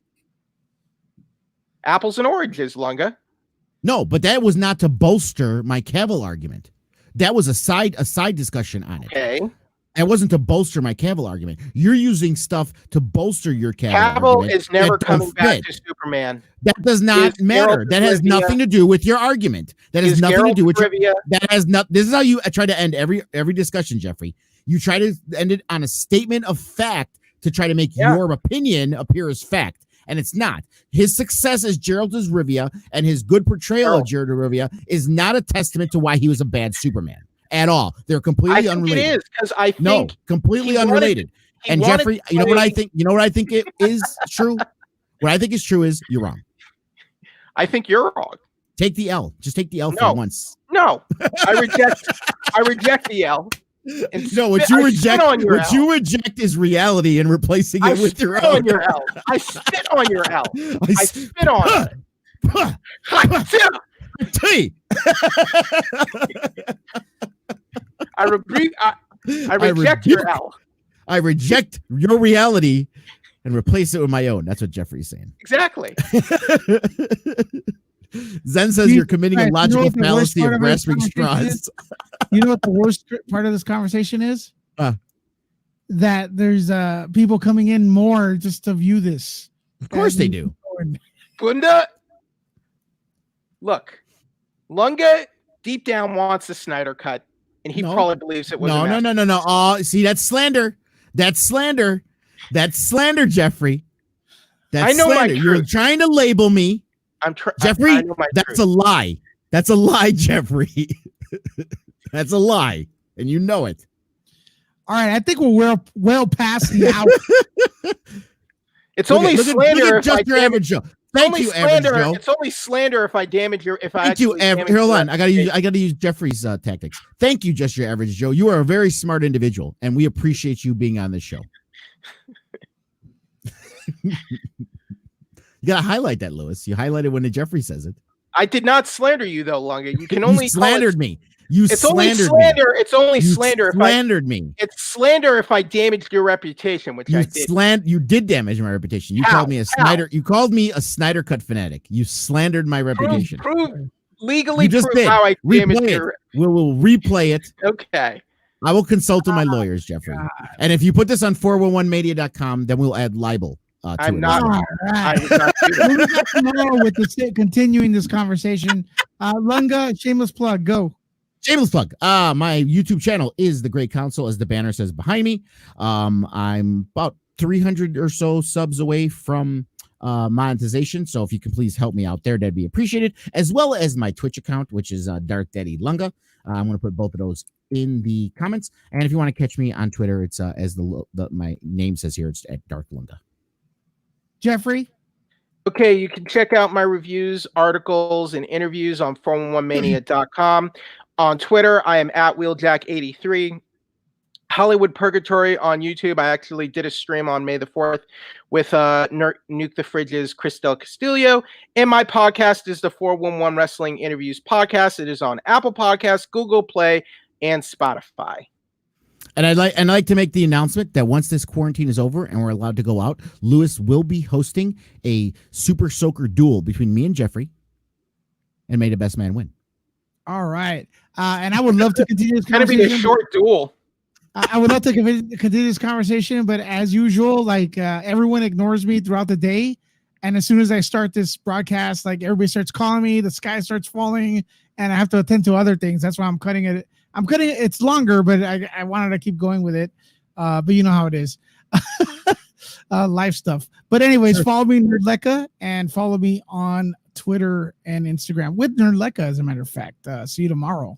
Apples and oranges, Lunga. No, but that was not to bolster my Cavill argument. That was a side discussion on it. Okay. It wasn't to bolster my Cavill argument. You're using stuff to bolster your Cavill argument. Is never coming back to Superman. That does not matter. That has nothing to do with your argument. That has nothing to do with your, that has not. This is how you try to end every discussion, Jeffrey. You try to end it on a statement of fact to try to make your opinion appear as fact. And it's not. His success as Geralt of Rivia and his good portrayal of Geralt of Rivia is not a testament to why he was a bad Superman at all. They're completely unrelated. It is because I think completely unrelated. And Jeffrey, you know what I think? You know what I think it is true? What I think is true is you're wrong. I think you're wrong. Take the L. Just take the L for once. No, I reject the L. No, what you reject is reality and replacing it with your own. Your L. I spit on your L. I spit on it. I reject your L. I reject your reality and replace it with my own. That's what Jeffrey's saying. Exactly. Zen says you're committing a logical fallacy of grasping straws. You know what the worst part of this conversation is? That there's people coming in more just to view this. Of course they do. Bunda, look, Lunga deep down wants the Snyder cut, and he probably believes it was no. Oh, see, that's slander. That's slander. That's slander, Jeffrey. That's slander. You're trying to label me. Jeffrey, that's a lie. That's a lie, Jeffrey. That's a lie, and you know it. All right, I think we're well past the hour. It's only slander if just your average Joe. Thank you, average Joe. It's only slander if I damage your. Thank you, hold on. I gotta use Jeffrey's tactics. Thank you, just your average Joe. You are a very smart individual, and we appreciate you being on this show. You gotta highlight that, Lewis. You highlighted when Jeffrey says it. I did not slander you though, Lunga. You can only slandered me. It's only slander. It's only slander if slandered me. It's slander if I damaged your reputation, which I did. You did damage my reputation. You called me a Snyder. You called me a Snyder Cut fanatic. You slandered my reputation. Legally prove how I damaged your. We will replay it. Okay. I will consult with my lawyers, Jeffrey. And if you put this on 411media.com, then we'll add libel. I'm not. I would not do that. We'll be back tomorrow with continuing this conversation. Lunga, shameless plug, go. Shameless plug. My YouTube channel is The Great Council, as the banner says behind me. I'm about 300 or so subs away from monetization, so if you can please help me out there, that'd be appreciated. As well as my Twitch account, which is Dark Daddy Lunga. I'm going to put both of those in the comments. And if you want to catch me on Twitter, it's as my name says here, it's at Dark Lunga. Jeffrey? Okay, you can check out my reviews, articles, and interviews on 411mania.com. On Twitter, I am at Wheeljack83. Hollywood Purgatory on YouTube. I actually did a stream on May the 4th with Nuke the Fridge's Chris Del Castillo. And my podcast is the 411 Wrestling Interviews Podcast. It is on Apple Podcasts, Google Play, and Spotify. And I'd like to make the announcement that once this quarantine is over and we're allowed to go out, Lewis will be hosting a Super Soaker duel between me and Jeffrey, and may the best man win. All right. And I would love to continue this conversation. It's going to be a short duel. I would love to continue this conversation, but as usual, everyone ignores me throughout the day. And as soon as I start this broadcast, everybody starts calling me, the sky starts falling, and I have to attend to other things. That's why I'm cutting it. It's longer, but I wanted to keep going with it. But you know how it is. Life stuff. But anyways, follow me, Nerdlecca, and follow me on Twitter and Instagram with Nerdlecca, as a matter of fact. See you tomorrow.